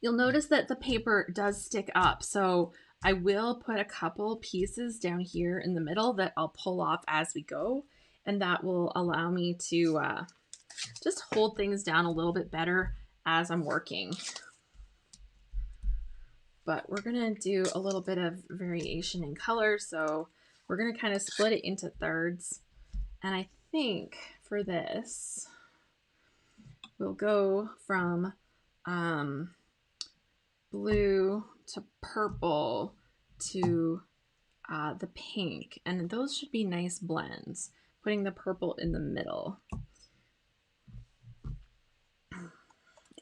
You'll notice that the paper does stick up, so I will put a couple pieces down here in the middle that I'll pull off as we go, and that will allow me to just hold things down a little bit better as I'm working. But we're going to do a little bit of variation in color, so we're going to kind of split it into thirds. And I think for this, we'll go from blue to purple to the pink. And those should be nice blends, putting the purple in the middle.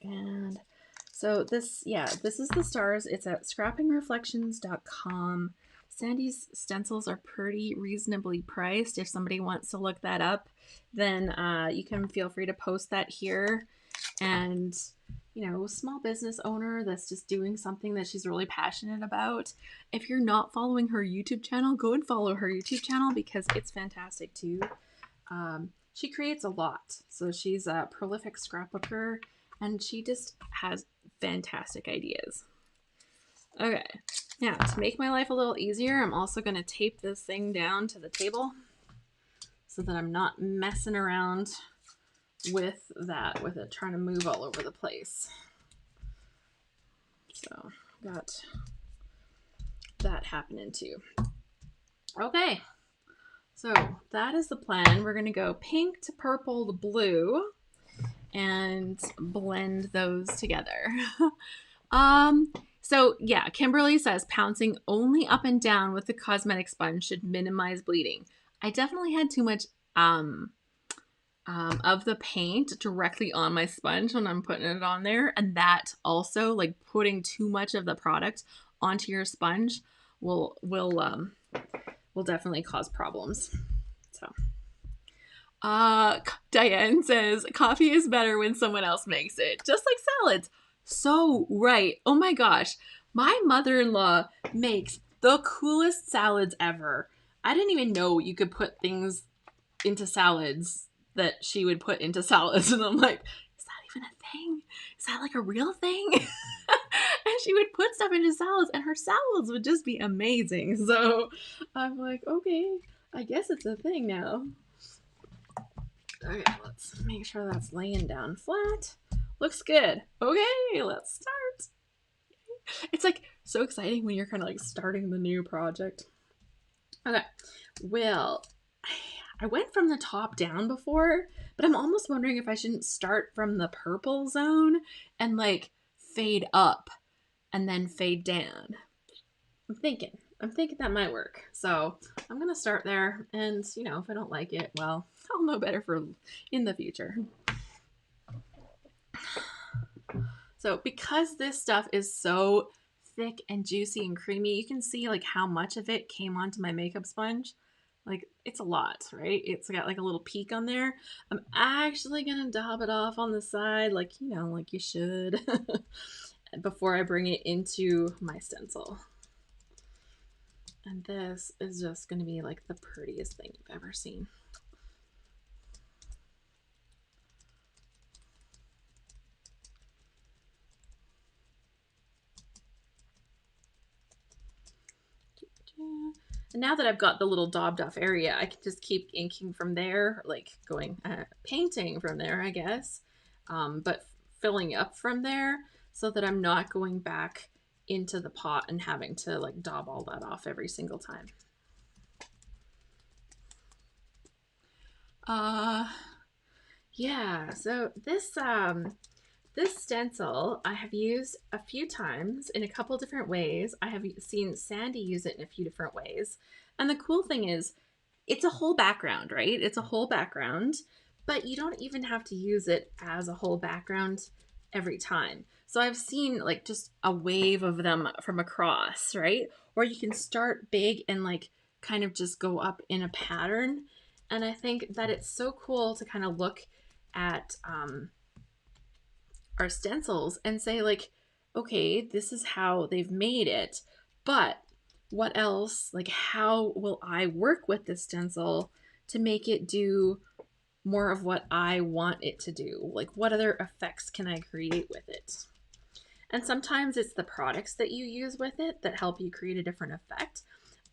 And so this is the stars. It's at scrappingreflections.com. Sandy's stencils are pretty reasonably priced. If somebody wants to look that up, then you can feel free to post that here. And, you know, small business owner that's just doing something that she's really passionate about. If you're not following her YouTube channel, go and follow her YouTube channel because it's fantastic too. She creates a lot. So she's a prolific scrapbooker and she just has fantastic ideas. Okay, now to make my life a little easier, I'm also going to tape this thing down to the table so that I'm not messing around with it trying to move all over the place. So got that happening too. Okay, so that is the plan. We're going to go pink to purple to blue and blend those together. So yeah, Kimberly says pouncing only up and down with the cosmetic sponge should minimize bleeding. I definitely had too much of the paint directly on my sponge when I'm putting it on there, and that also, like, putting too much of the product onto your sponge will definitely cause problems. So Diane says coffee is better when someone else makes it, just like salads. So right. Oh my gosh, my mother-in-law makes the coolest salads ever. I didn't even know you could put things into salads that she would put into salads, and I'm like, is that even a thing? Is that like a real thing? And she would put stuff into salads, and her salads would just be amazing. So I'm like, okay, I guess it's a thing now. Okay, let's make sure that's laying down flat. Looks good. Okay, let's start. It's like so exciting when you're kind of like starting the new project. Okay, well, I went from the top down before, but I'm almost wondering if I shouldn't start from the purple zone and like fade up and then fade down. I'm thinking that might work. So I'm going to start there, and you know, if I don't like it, well, I'll know better for in the future. So because this stuff is so thick and juicy and creamy, you can see like how much of it came onto my makeup sponge. Like, it's a lot, right? It's got like a little peak on there. I'm actually gonna dab it off on the side, like, you know, like you should, before I bring it into my stencil. And this is just gonna be like the prettiest thing you've ever seen. And now that I've got the little daubed off area, I can just keep inking from there, like going painting from there, I guess, but filling up from there so that I'm not going back into the pot and having to like daub all that off every single time. Yeah, so this stencil I have used a few times in a couple different ways. I have seen Sandy use it in a few different ways. And the cool thing is, it's a whole background, right? It's a whole background, but you don't even have to use it as a whole background every time. So I've seen like just a wave of them from across, right? Or you can start big and like kind of just go up in a pattern. And I think that it's so cool to kind of look at our stencils and say like, okay, this is how they've made it, but what else, like how will I work with this stencil to make it do more of what I want it to do? Like, what other effects can I create with it? And sometimes it's the products that you use with it that help you create a different effect.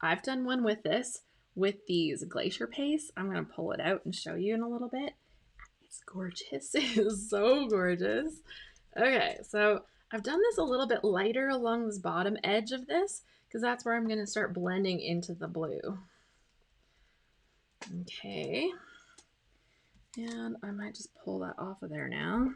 I've done one with this, with these glacier pastes. I'm going to pull it out and show you in a little bit. It's gorgeous. It is so gorgeous. Okay, so I've done this a little bit lighter along this bottom edge of this because that's where I'm going to start blending into the blue. Okay. And I might just pull that off of there now.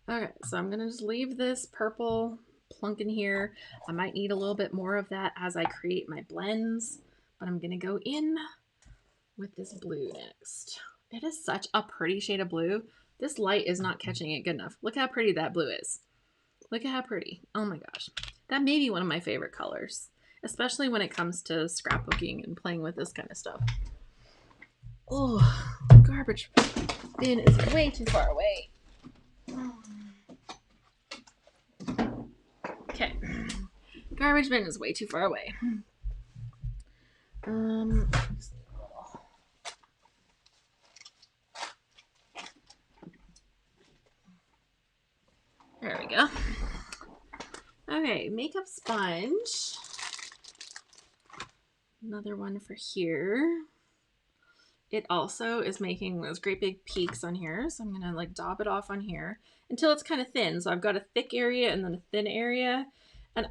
Okay, so I'm going to just leave this purple plunk in here. I might need a little bit more of that as I create my blends, but I'm going to go in with this blue next. It is such a pretty shade of blue. This light is not catching it good enough. Look how pretty that blue is. Look at how pretty. Oh my gosh. That may be one of my favorite colors, especially when it comes to scrapbooking and playing with this kind of stuff. Oh, garbage bin is way too far away. Okay. Garbage bin is way too far away. There we go. Okay, makeup sponge. Another one for here. It also is making those great big peaks on here. So I'm gonna like daub it off on here until it's kind of thin. So I've got a thick area and then a thin area. And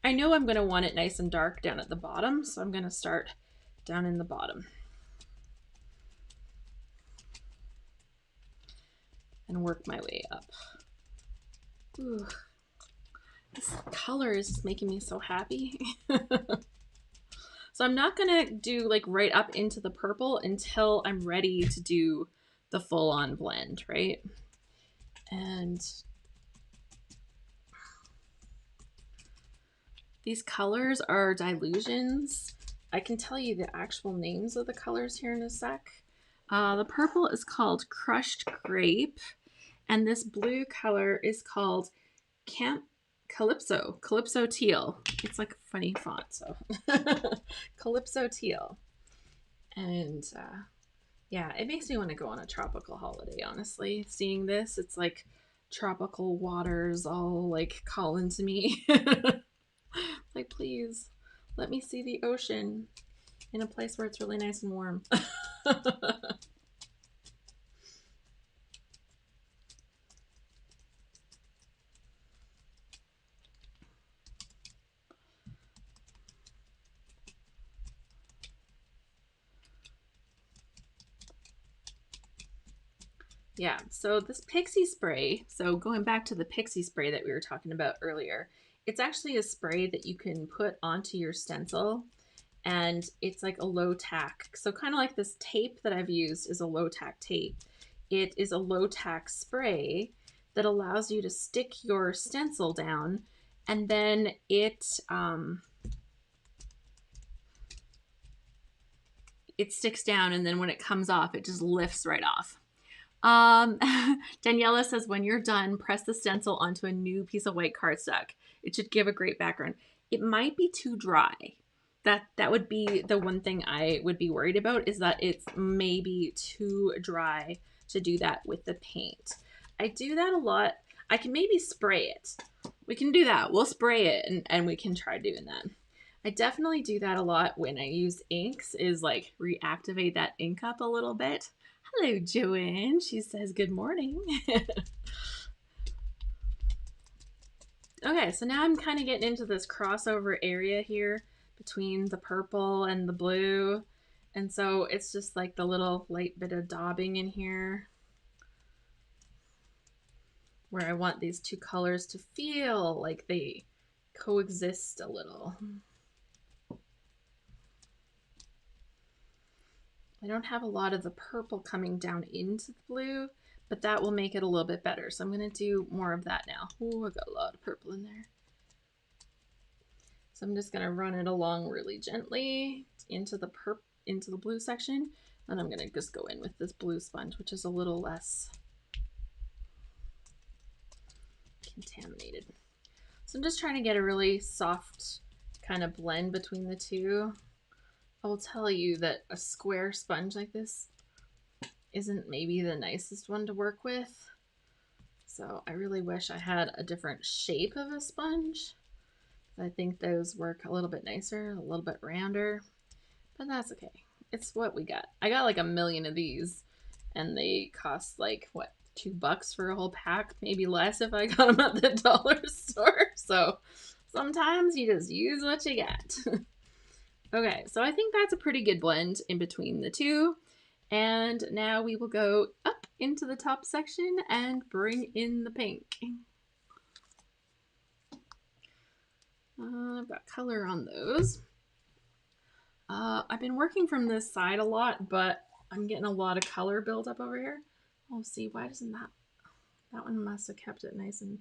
I know I'm gonna want it nice and dark down at the bottom. So I'm gonna start down in the bottom. And work my way up. Ooh. This color is just making me so happy. So I'm not gonna do like right up into the purple until I'm ready to do the full-on blend, right? And these colors are dilutions. I can tell you the actual names of the colors here in a sec. The purple is called Crushed Grape, and this blue color is called Calypso Teal. It's like a funny font, so Calypso Teal. And yeah, it makes me want to go on a tropical holiday, honestly. Seeing this, it's like tropical waters all like calling to me. Like, please let me see the ocean in a place where it's really nice and warm. Yeah, so this Pixie Spray, so going back to the Pixie Spray that we were talking about earlier, it's actually a spray that you can put onto your stencil, and it's like a low tack. So kind of like this tape that I've used is a low tack tape. It is a low tack spray that allows you to stick your stencil down, and then it sticks down, and then when it comes off, it just lifts right off. Daniela says, when you're done, press the stencil onto a new piece of white cardstock. It should give a great background. It might be too dry. That would be the one thing I would be worried about, is that it's maybe too dry to do that with the paint. I do that a lot. I can maybe spray it. We can do that. We'll spray it and we can try doing that. I definitely do that a lot when I use inks, is like reactivate that ink up a little bit. Hello, Joanne. She says good morning. Okay, so now I'm kind of getting into this crossover area here between the purple and the blue. And so it's just like the little light bit of daubing in here where I want these two colors to feel like they coexist a little. I don't have a lot of the purple coming down into the blue, but that will make it a little bit better. So I'm going to do more of that now. Oh, I got a lot of purple in there. So I'm just going to run it along really gently into the blue section. And I'm going to just go in with this blue sponge, which is a little less contaminated. So I'm just trying to get a really soft kind of blend between the two. I will tell you that a square sponge like this isn't maybe the nicest one to work with. So I really wish I had a different shape of a sponge. I think those work a little bit nicer, a little bit rounder, but that's okay. It's what we got. I got like a million of these, and they cost like, what, $2 for a whole pack? Maybe less if I got them at the dollar store. So sometimes you just use what you got. Okay, so I think that's a pretty good blend in between the two. And now we will go up into the top section and bring in the pink. I've got color on those. I've been working from this side a lot, but I'm getting a lot of color build up over here. Oh, see, why doesn't that one must have kept it nice and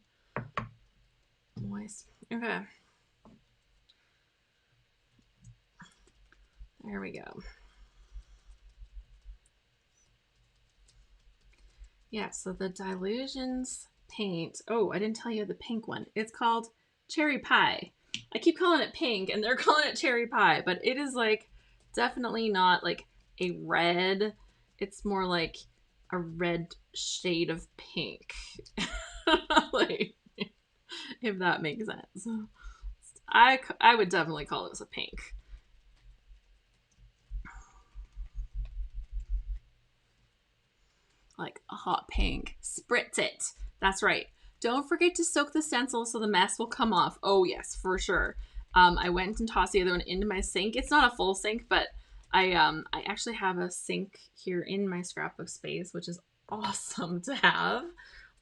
moist. Okay. There we go. Yeah, so the Dilutions paint. Oh, I didn't tell you the pink one. It's called Cherry Pie. I keep calling it pink and they're calling it Cherry Pie, but it is like definitely not like a red. It's more like a red shade of pink. Like, if that makes sense. I would definitely call this a pink. Like a hot pink. Spritz it. That's right. Don't forget to soak the stencil so the mess will come off. Oh yes, for sure. I went and tossed the other one into my sink. It's not a full sink, but I actually have a sink here in my scrapbook space, which is awesome to have.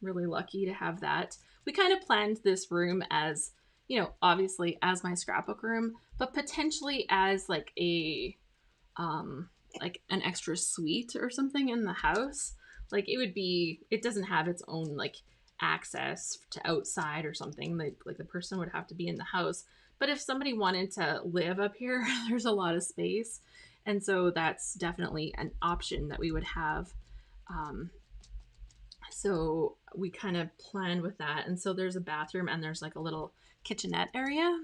Really lucky to have that. We kind of planned this room as you know, obviously as my scrapbook room, but potentially as like a like an extra suite or something in the house. Like it would be, it doesn't have its own like access to outside or something. Like the person would have to be in the house. But if somebody wanted to live up here, there's a lot of space. And so that's definitely an option that we would have. So we kind of planned with that. And so there's a bathroom and there's like a little kitchenette area.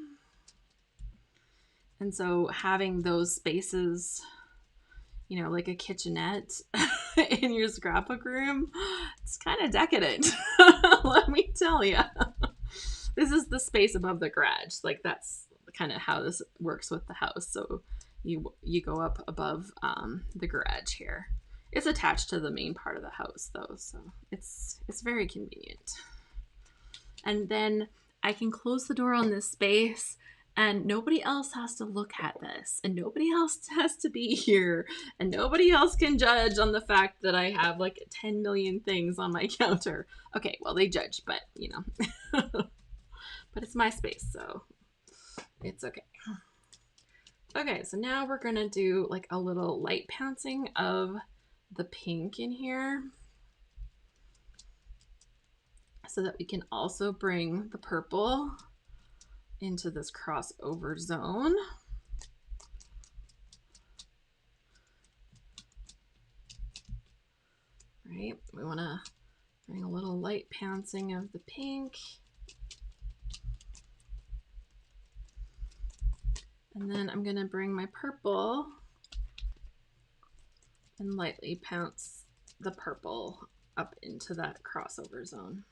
And so having those spaces, you know, like a kitchenette in your scrapbook room, it's kind of decadent. Let me tell you. This is the space above the garage. Like that's kind of how this works with the house. So you go up above the garage here. It's attached to the main part of the house though, so it's very convenient. And then I can close the door on this space and nobody else has to look at this and nobody else has to be here and nobody else can judge on the fact that I have like 10 million things on my counter. Okay, well they judge, but you know, but it's my space, so it's okay. Okay, so now we're gonna do like a little light pouncing of the pink in here so that we can also bring the purple into this crossover zone. Right, we want to bring a little light pouncing of the pink. And then I'm going to bring my purple and lightly pounce the purple up into that crossover zone.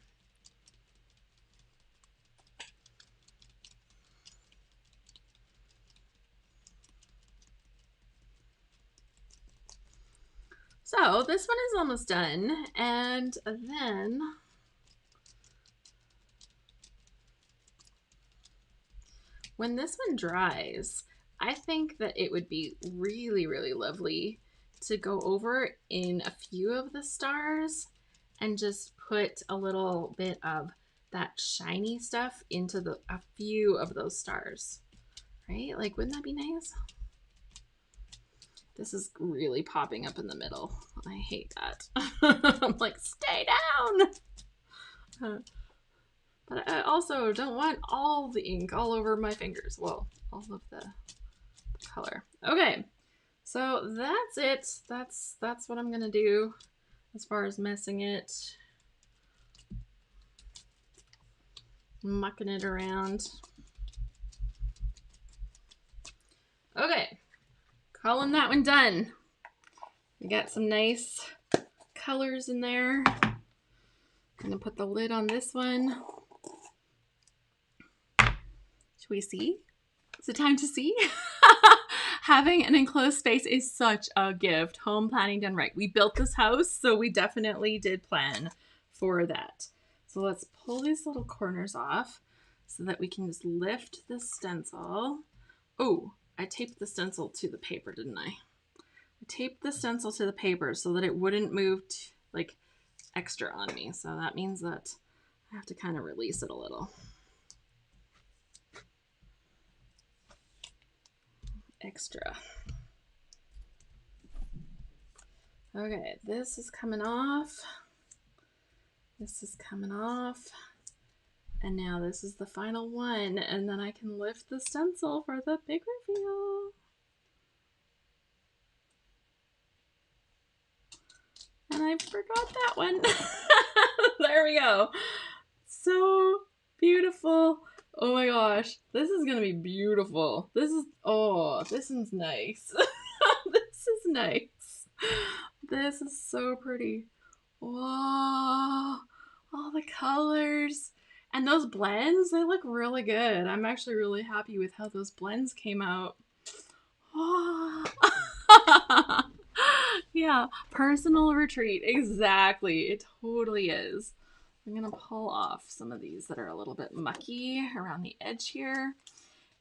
So this one is almost done, and then when this one dries, I think that it would be really, really lovely to go over in a few of the stars and just put a little bit of that shiny stuff into a few of those stars, right? Like, wouldn't that be nice? This is really popping up in the middle. I hate that. I'm like, stay down. But I also don't want all the ink all over my fingers. Well, all of the color. Okay, so that's it. That's what I'm gonna do as far as messing it, mucking it around. Okay, calling that one done. We got some nice colors in there. I'm gonna put the lid on this one. Should we see? Is it time to see? Having an enclosed space is such a gift. Home planning done right. We built this house, so we definitely did plan for that. So let's pull these little corners off so that we can just lift the stencil. Oh, I taped the stencil to the paper, didn't I? I taped the stencil to the paper so that it wouldn't move like extra on me. So that means that I have to kind of release it a little. Extra. Okay, this is coming off. This is coming off. And now this is the final one. And then I can lift the stencil for the big reveal. And I forgot that one. There we go. So beautiful. Oh my gosh. This is going to be beautiful. This is, oh, this one's nice. This is nice. This is so pretty. Wow. All the colors. And those blends, they look really good. I'm actually really happy with how those blends came out. Oh. Yeah, personal retreat. Exactly. It totally is. I'm going to pull off some of these that are a little bit mucky around the edge here.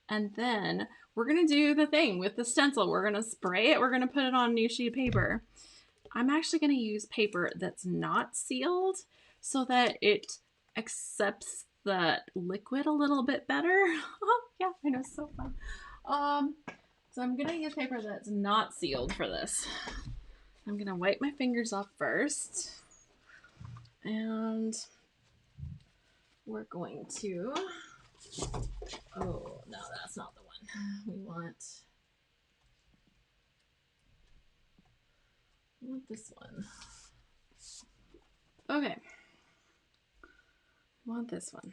And then we're going to do the thing with the stencil. We're going to spray it. We're going to put it on a new sheet of paper. I'm actually going to use paper that's not sealed so that it accepts the liquid a little bit better. Yeah, I know, so fun. So I'm gonna use paper that's not sealed for this. I'm gonna wipe my fingers off first, and we're going to, oh no, that's not the one. We want this one. Okay, I want this one.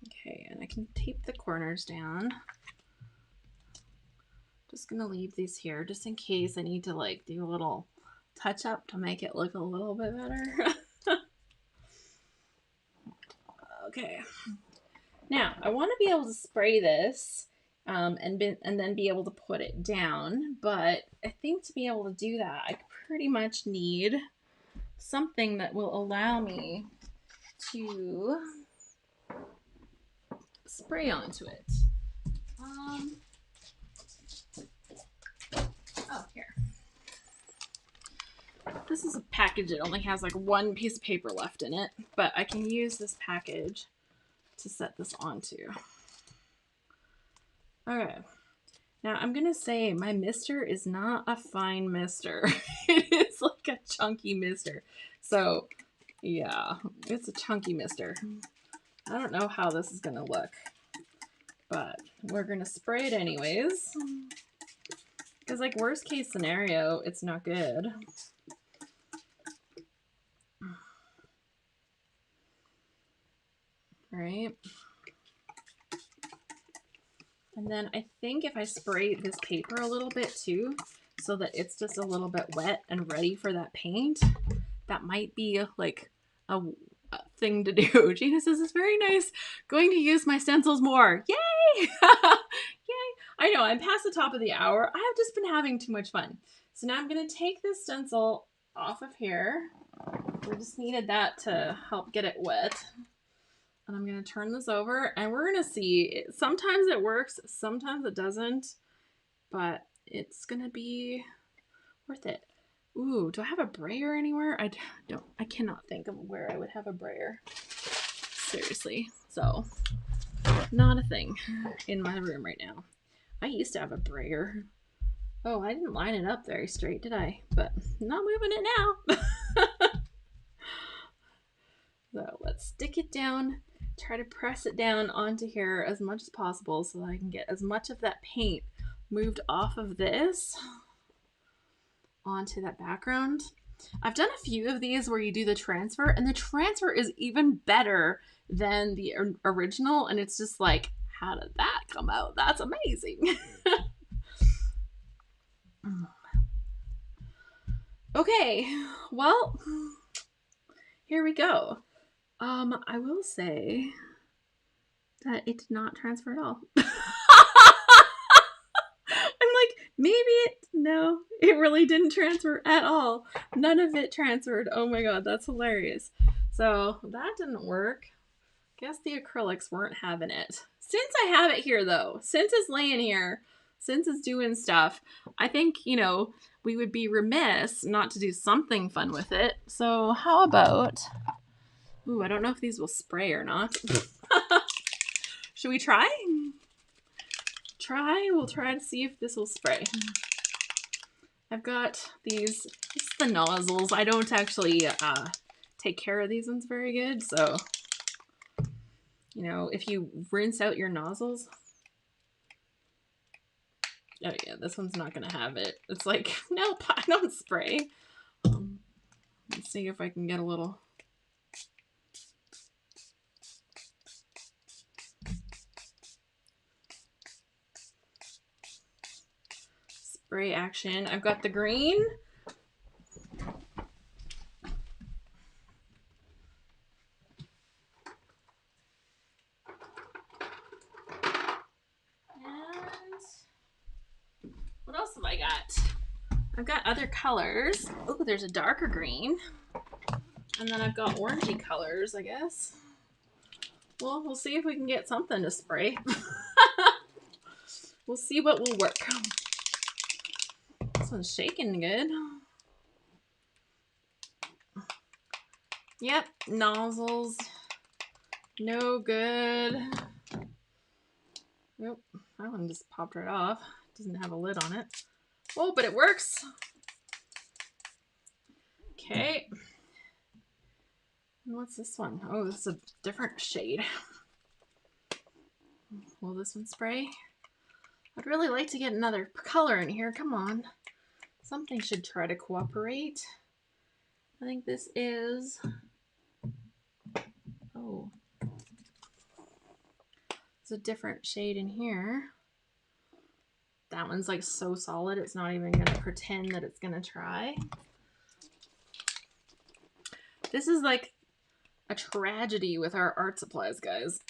Okay, and I can tape the corners down. Just gonna leave these here just in case I need to like do a little touch up to make it look a little bit better. Okay, now I want to be able to spray this and then be able to put it down, but I think to be able to do that I pretty much need something that will allow me to spray onto it. Oh, here. This is a package that only has like one piece of paper left in it, but I can use this package to set this onto. Okay. Now I'm gonna say my mister is not a fine mister. It is like a chunky mister. So yeah, it's a chunky mister. I don't know how this is gonna look, but we're gonna spray it anyways. Because like worst case scenario, it's not good. Right? And then I think if I spray this paper a little bit too, so that it's just a little bit wet and ready for that paint, that might be like a thing to do. Gina says it's very nice. Going to use my stencils more. Yay! Yay! I know, I'm past the top of the hour. I have just been having too much fun. So now I'm going to take this stencil off of here. We just needed that to help get it wet. And I'm going to turn this over and we're going to see. Sometimes it works, sometimes it doesn't, but it's going to be worth it. Ooh, do I have a brayer anywhere? I cannot think of where I would have a brayer. Seriously. So, not a thing in my room right now. I used to have a brayer. Oh, I didn't line it up very straight, did I? But not moving it now. So let's stick it down, try to press it down onto here as much as possible so that I can get as much of that paint moved off of this onto that background. I've done a few of these where you do the transfer, and the transfer is even better than the original, and it's just like, how did that come out? That's amazing. Okay, well, here we go. I will say that it did not transfer at all. I'm like, maybe no, it really didn't transfer at all. None of it transferred. Oh my god, that's hilarious. So that didn't work. Guess the acrylics weren't having it. Since I have it here though, since it's laying here, since it's doing stuff, I think, you know, we would be remiss not to do something fun with it. So how about, ooh, I don't know if these will spray or not. Should we try? We'll try to see if this will spray. I've got these, this is the nozzles. I don't actually take care of these ones very good, so, you know, if you rinse out your nozzles. Oh yeah, this one's not gonna have it. It's like, nope, I don't spray. Let's see if I can get a little. Spray action. I've got the green. What else have I got? I've got other colors. Oh, there's a darker green. And then I've got orangey colors, I guess. Well, we'll see if we can get something to spray. We'll see what will work. This one's shaking good. Yep, nozzles. No good. Nope, that one just popped right off. Doesn't have a lid on it. Oh, but it works. Okay. And what's this one? Oh, this is a different shade. Will this one spray? I'd really like to get another color in here. Come on. Something should try to cooperate. I think this is... Oh. It's a different shade in here. That one's like so solid, it's not even going to pretend that it's going to try. This is like a tragedy with our art supplies, guys.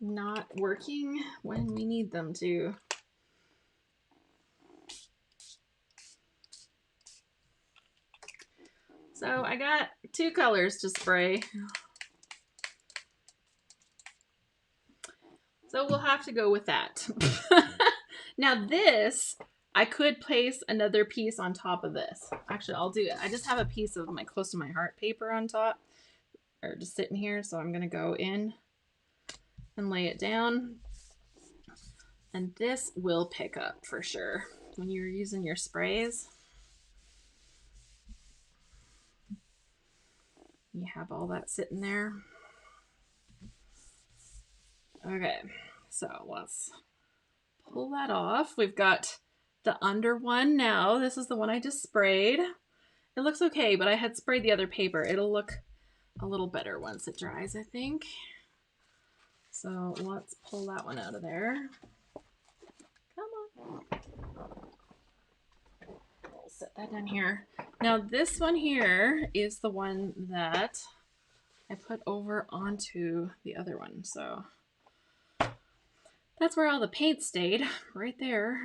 Not working when we need them to. So I got 2 colors to spray. So we'll have to go with that. Now this, I could place another piece on top of this. Actually, I'll do it. I just have a piece of my close to my heart paper on top, or just sitting here. So I'm gonna go in and lay it down. And this will pick up for sure when you're using your sprays. You have all that sitting there. Okay, so let's pull that off. We've got the under one now. This is the one I just sprayed. It looks okay, but I had sprayed the other paper. It'll look a little better once it dries, I think. So let's pull that one out of there. Come on. We'll set that down here. Now this one here is the one that I put over onto the other one. So that's where all the paint stayed, right there.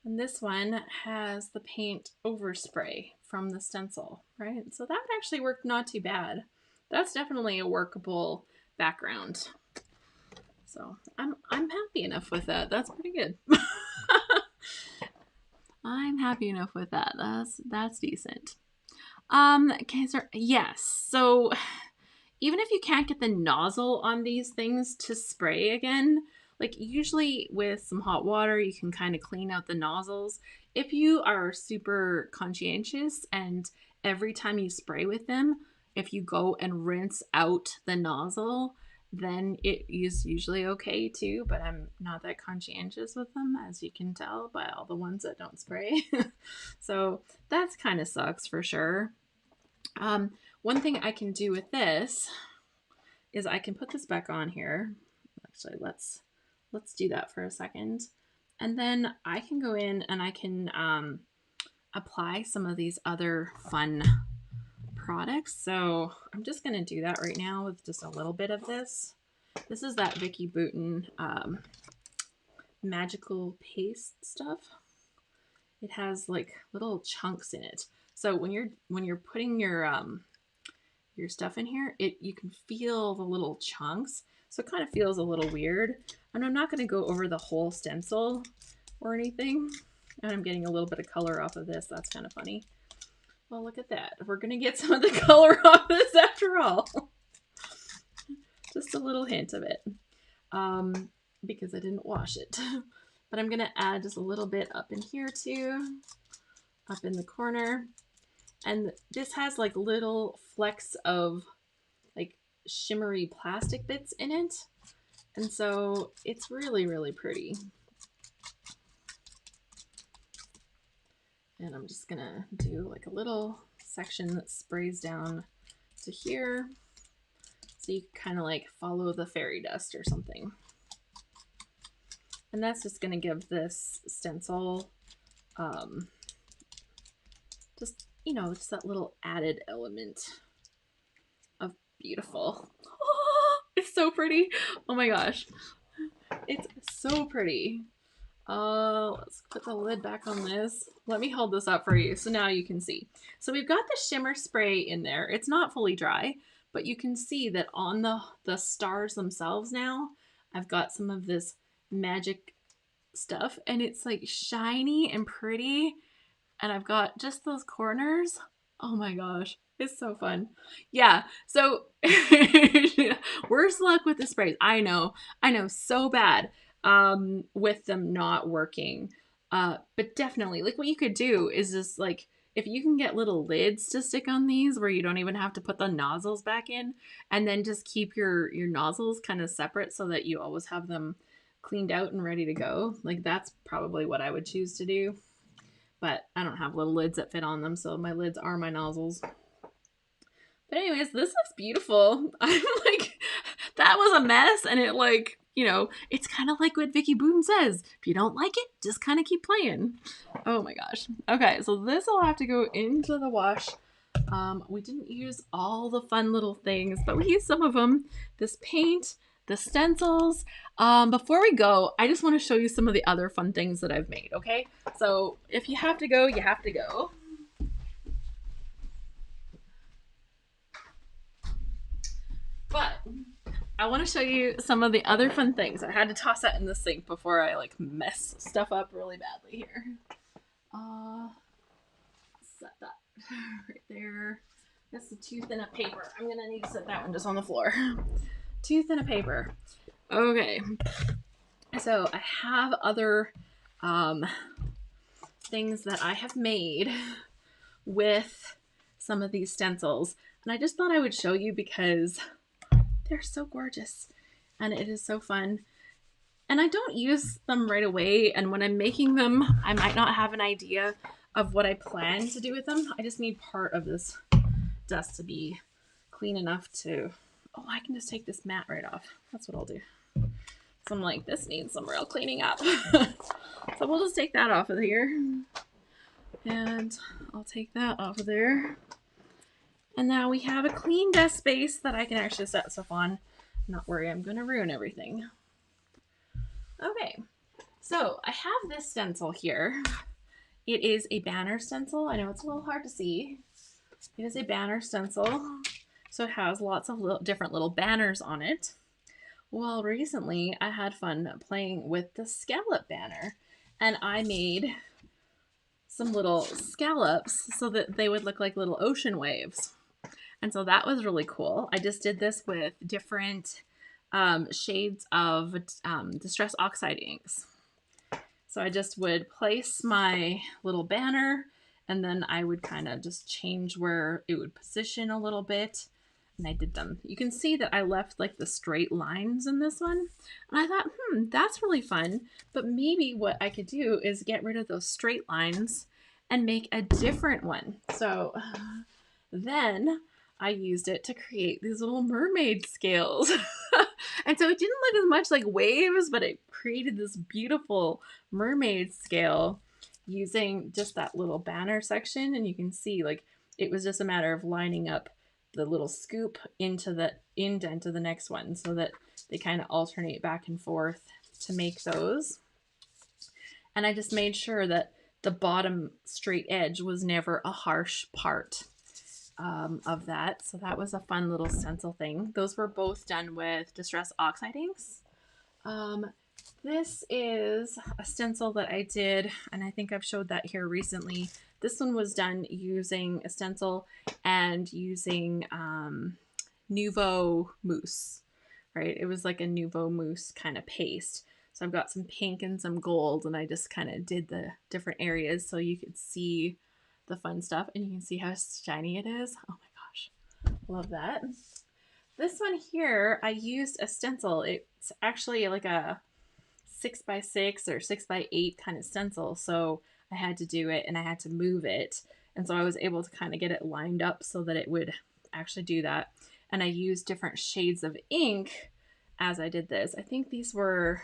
And this one has the paint overspray from the stencil, right? So that would actually work not too bad. That's definitely a workable background. So I'm happy enough with that. That's pretty good. I'm happy enough with that. That's decent. Okay, so yes. So even if you can't get the nozzle on these things to spray again, like usually with some hot water, you can kind of clean out the nozzles. If you are super conscientious and every time you spray with them, if you go and rinse out the nozzle, then it is usually okay too, but I'm not that conscientious with them, as you can tell by all the ones that don't spray. So that's kind of sucks for sure. One thing I can do with this is I can put this back on here. Actually, let's do that for a second. And then I can go in and I can apply some of these other fun products. So I'm just going to do that right now with just a little bit of this. This is that Vicky Bouton magical paste stuff. It has like little chunks in it. So when you're putting your stuff in here, you can feel the little chunks. So it kind of feels a little weird. And I'm not going to go over the whole stencil or anything. And I'm getting a little bit of color off of this. That's kind of funny. Well, look at that. We're going to get some of the color off this after all. Just a little hint of it. Because I didn't wash it. But I'm going to add just a little bit up in here too. Up in the corner. And this has like little flecks of like shimmery plastic bits in it. And so it's really, really pretty. And I'm just gonna do like a little section that sprays down to here. So you can kind of like follow the fairy dust or something. And that's just gonna give this stencil just, you know, just that little added element of beautiful. Oh, it's so pretty. Oh my gosh. It's so pretty. Let's put the lid back on this. Let me hold this up for you so now you can see. So we've got the shimmer spray in there. It's not fully dry, but you can see that on the stars themselves now, I've got some of this magic stuff and it's like shiny and pretty. And I've got just those corners. Oh my gosh. It's so fun. Yeah. So worse luck with the sprays. I know so bad with them not working. But definitely like what you could do is just like if you can get little lids to stick on these where you don't even have to put the nozzles back in and then just keep your nozzles kind of separate so that you always have them cleaned out and ready to go. Like that's probably what I would choose to do. But I don't have little lids that fit on them, so my lids are my nozzles. But anyways, this looks beautiful. I'm like, that was a mess, and it like, you know, it's kind of like what Vicky Boone says. If you don't like it, just kind of keep playing. Oh my gosh. Okay, so this will have to go into the wash. We didn't use all the fun little things, but we used some of them. This paint, the stencils. Before we go, I just want to show you some of the other fun things that I've made, okay? So if you have to go, you have to go. But I want to show you some of the other fun things. I had to toss that in the sink before I like mess stuff up really badly here. Set that right there. That's the too thin of paper. I'm gonna need to set that one just on the floor. Too thin of paper. Okay. So I have other things that I have made with some of these stencils. And I just thought I would show you because they're so gorgeous and it is so fun. And I don't use them right away. And when I'm making them, I might not have an idea of what I plan to do with them. I just need part of this dust to be clean enough to, oh, I can just take this mat right off. That's what I'll do. So I'm like, this needs some real cleaning up. So we'll just take that off of here. And I'll take that off of there. And now we have a clean desk space that I can actually set stuff on. Not worry, I'm going to ruin everything. Okay, so I have this stencil here. It is a banner stencil. I know it's a little hard to see. It is a banner stencil. So it has lots of different little banners on it. Well, recently I had fun playing with the Scallop Banner. And I made some little scallops so that they would look like little ocean waves. And so that was really cool. I just did this with different shades of Distress Oxide inks. So I just would place my little banner and then I would kind of just change where it would position a little bit. And I did them. You can see that I left like the straight lines in this one. And I thought, that's really fun. But maybe what I could do is get rid of those straight lines and make a different one. So then I used it to create these little mermaid scales. And so it didn't look as much like waves, but it created this beautiful mermaid scale using just that little banner section. And you can see like it was just a matter of lining up the little scoop into the indent of the next one so that they kind of alternate back and forth to make those. And I just made sure that the bottom straight edge was never a harsh part of that. So that was a fun little stencil thing. Those were both done with Distress Oxide inks. This is a stencil that I did, and I think I've showed that here recently. This one was done using a stencil and using Nouveau Mousse, right? It was like a Nouveau Mousse kind of paste. So I've got some pink and some gold, and I just kind of did the different areas so you could see the fun stuff, and you can see how shiny it is. Oh my gosh, love that. This one here, I used a stencil. It's actually like a 6x6 or 6x8 kind of stencil, so I had to do it and I had to move it, and so I was able to kind of get it lined up so that it would actually do that. And I used different shades of ink as I did this. I think these were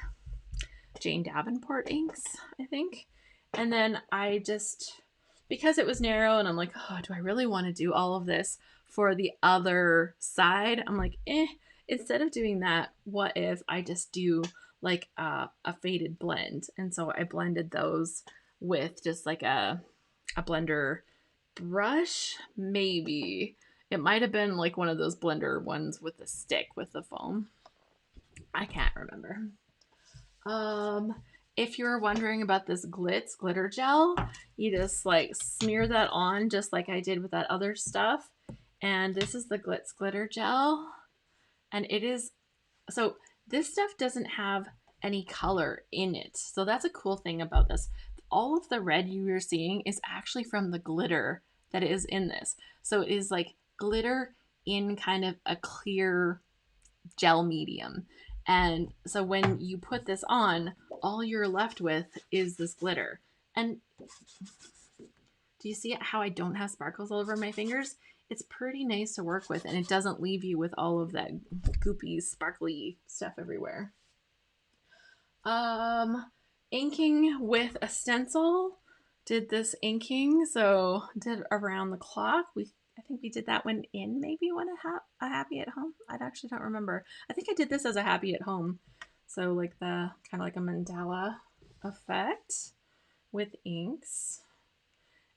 Jane Davenport inks, I think. And then I just, because it was narrow and I'm like, oh, do I really want to do all of this for the other side? I'm like, instead of doing that, what if I just do like a faded blend? And so I blended those with just like a blender brush. Maybe it might have been like one of those blender ones with the stick with the foam. I can't remember. If you're wondering about this Glitz Glitter Gel, you just like smear that on just like I did with that other stuff. And this is the Glitz Glitter Gel. And it is, so this stuff doesn't have any color in it. So that's a cool thing about this. All of the red you are seeing is actually from the glitter that is in this. So it is like glitter in kind of a clear gel medium. And so when you put this on, all you're left with is this glitter. And do you see how I don't have sparkles all over my fingers? It's pretty nice to work with, and it doesn't leave you with all of that goopy, sparkly stuff everywhere. Inking with a stencil. Did this inking, so did around the clock. I think we did that one in maybe one a happy at home. I actually don't remember. I think I did this as a happy at home. So like the kind of like a mandala effect with inks.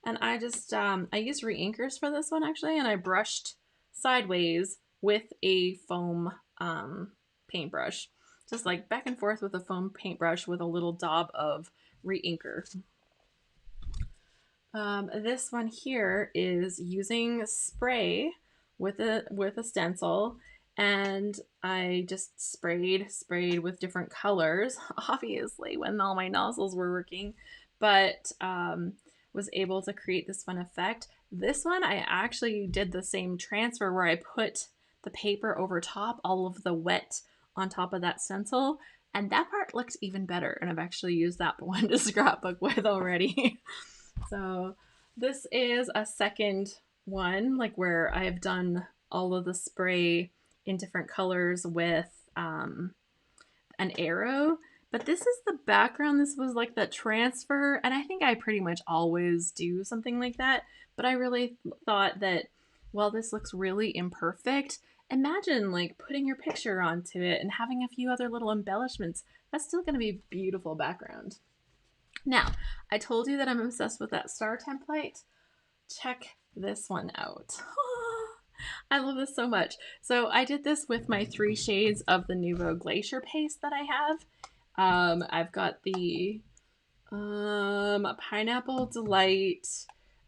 And I just, I used reinkers for this one actually, and I brushed sideways with a foam paintbrush. Just like back and forth with a foam paintbrush with a little daub of reinker. This one here is using spray with a stencil, and I just sprayed with different colors, obviously when all my nozzles were working, but was able to create this fun effect. This one I actually did the same transfer where I put the paper over top, all of the wet on top of that stencil, and that part looks even better, and I've actually used that one to scrapbook with already. So this is a second one, like where I have done all of the spray in different colors with an arrow. But this is the background. This was like the transfer, and I think I pretty much always do something like that. But I really thought that, well, this looks really imperfect. Imagine like putting your picture onto it and having a few other little embellishments. That's still going to be a beautiful background. Now, I told you that I'm obsessed with that star template. Check this one out. I love this so much. So I did this with my 3 shades of the Nouveau Glacier paste that I have. I've got the Pineapple Delight.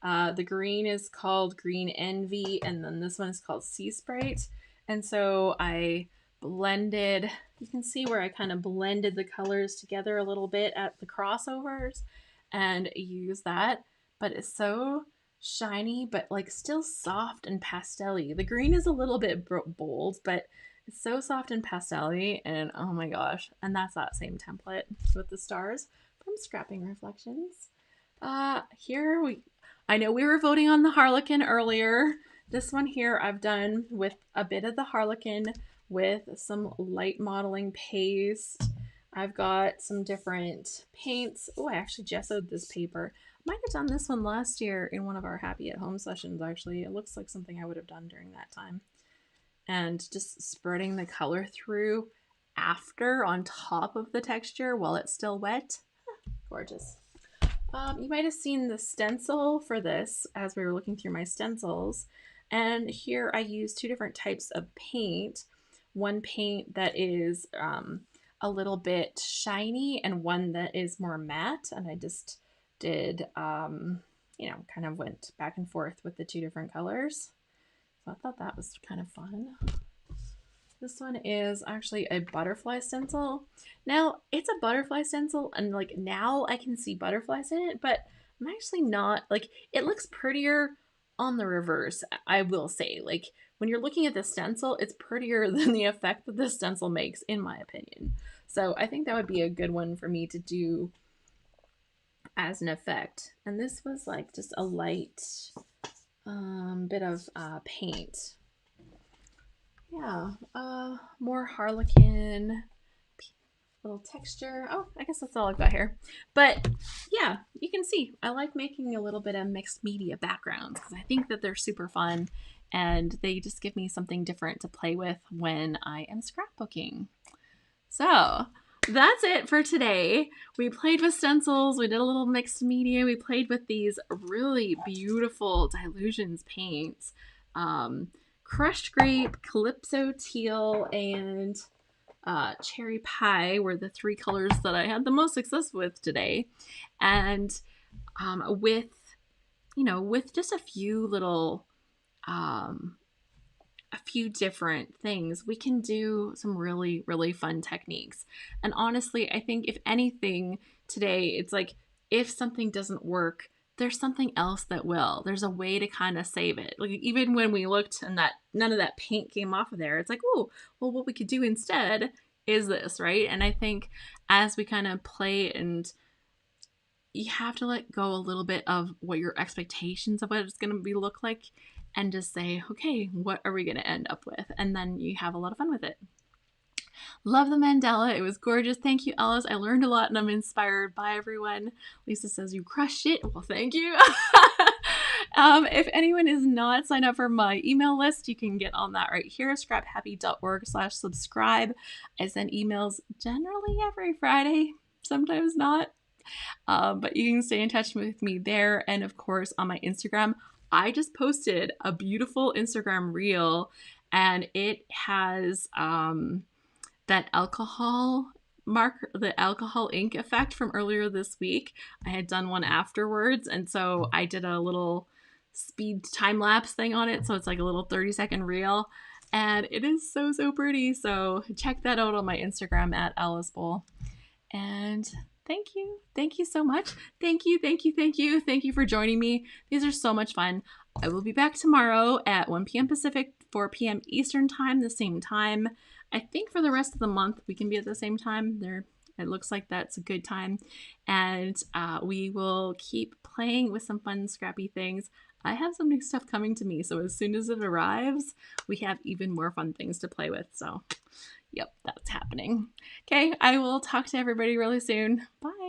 The green is called Green Envy, and then this one is called Sea Sprite. And so I blended, you can see where I kind of blended the colors together a little bit at the crossovers and use that, but it's so shiny, but like still soft and pastel-y. The green is a little bit bold, but it's so soft and pastel-y, and oh my gosh. And that's that same template with the stars from Scrapping Reflections. Here I know we were voting on the Harlequin earlier. This one here I've done with a bit of the Harlequin with some light modeling paste. I've got some different paints. Oh, I actually gessoed this paper. I might have done this one last year in one of our happy at home sessions, actually. It looks like something I would have done during that time. And just spreading the color through after on top of the texture while it's still wet. Gorgeous. You might have seen the stencil for this as we were looking through my stencils. And here I use 2 different types of paint. One paint that is a little bit shiny and one that is more matte. And I just did, you know, kind of went back and forth with the 2 different colors. So I thought that was kind of fun. This one is actually a butterfly stencil. Now, it's a butterfly stencil, and like now I can see butterflies in it, but I'm actually not, like, it looks prettier on the reverse, I will say. Like, when you're looking at the stencil, it's prettier than the effect that the stencil makes, in my opinion. So I think that would be a good one for me to do as an effect. And this was like just a light bit of paint. Yeah, more Harlequin, little texture. Oh, I guess that's all I've got here. But yeah, you can see I like making a little bit of mixed media backgrounds because I think that they're super fun and they just give me something different to play with when I am scrapbooking. So that's it for today. We played with stencils, we did a little mixed media, we played with these really beautiful Dilutions paints. Crushed Grape, Calypso Teal, and Cherry Pie were the 3 colors that I had the most success with today. And with, you know, with just a few little a few different things, we can do some really, really fun techniques. And honestly, I think if anything today, it's like if something doesn't work, there's something else that will. There's a way to kind of save it. Like even when we looked and that none of that paint came off of there, it's like, oh, well, what we could do instead is this, right? And I think as we kind of play, and you have to let go a little bit of what your expectations of what it's going to be look like, and just say, okay, what are we going to end up with? And then you have a lot of fun with it. Love the mandala. It was gorgeous. Thank you, Ellis. I learned a lot and I'm inspired by everyone. Lisa says you crushed it. Well, thank you. If anyone is not signed up for my email list, you can get on that right here, scraphappy.org/subscribe. I send emails generally every Friday, sometimes not. But you can stay in touch with me there. And of course, on my Instagram, I just posted a beautiful Instagram reel, and it has that alcohol marker, the alcohol ink effect from earlier this week. I had done one afterwards, and so I did a little speed time lapse thing on it. So it's like a little 30-second reel, and it is so, so pretty. So check that out on my Instagram at Alice Bowl. And thank you. Thank you so much. Thank you. Thank you. Thank you. Thank you for joining me. These are so much fun. I will be back tomorrow at 1 p.m. Pacific, 4 p.m. Eastern time, the same time. I think for the rest of the month, we can be at the same time. It looks like that's a good time. And we will keep playing with some fun, scrappy things. I have some new stuff coming to me. So as soon as it arrives, we have even more fun things to play with. So yep, that's happening. Okay, I will talk to everybody really soon. Bye.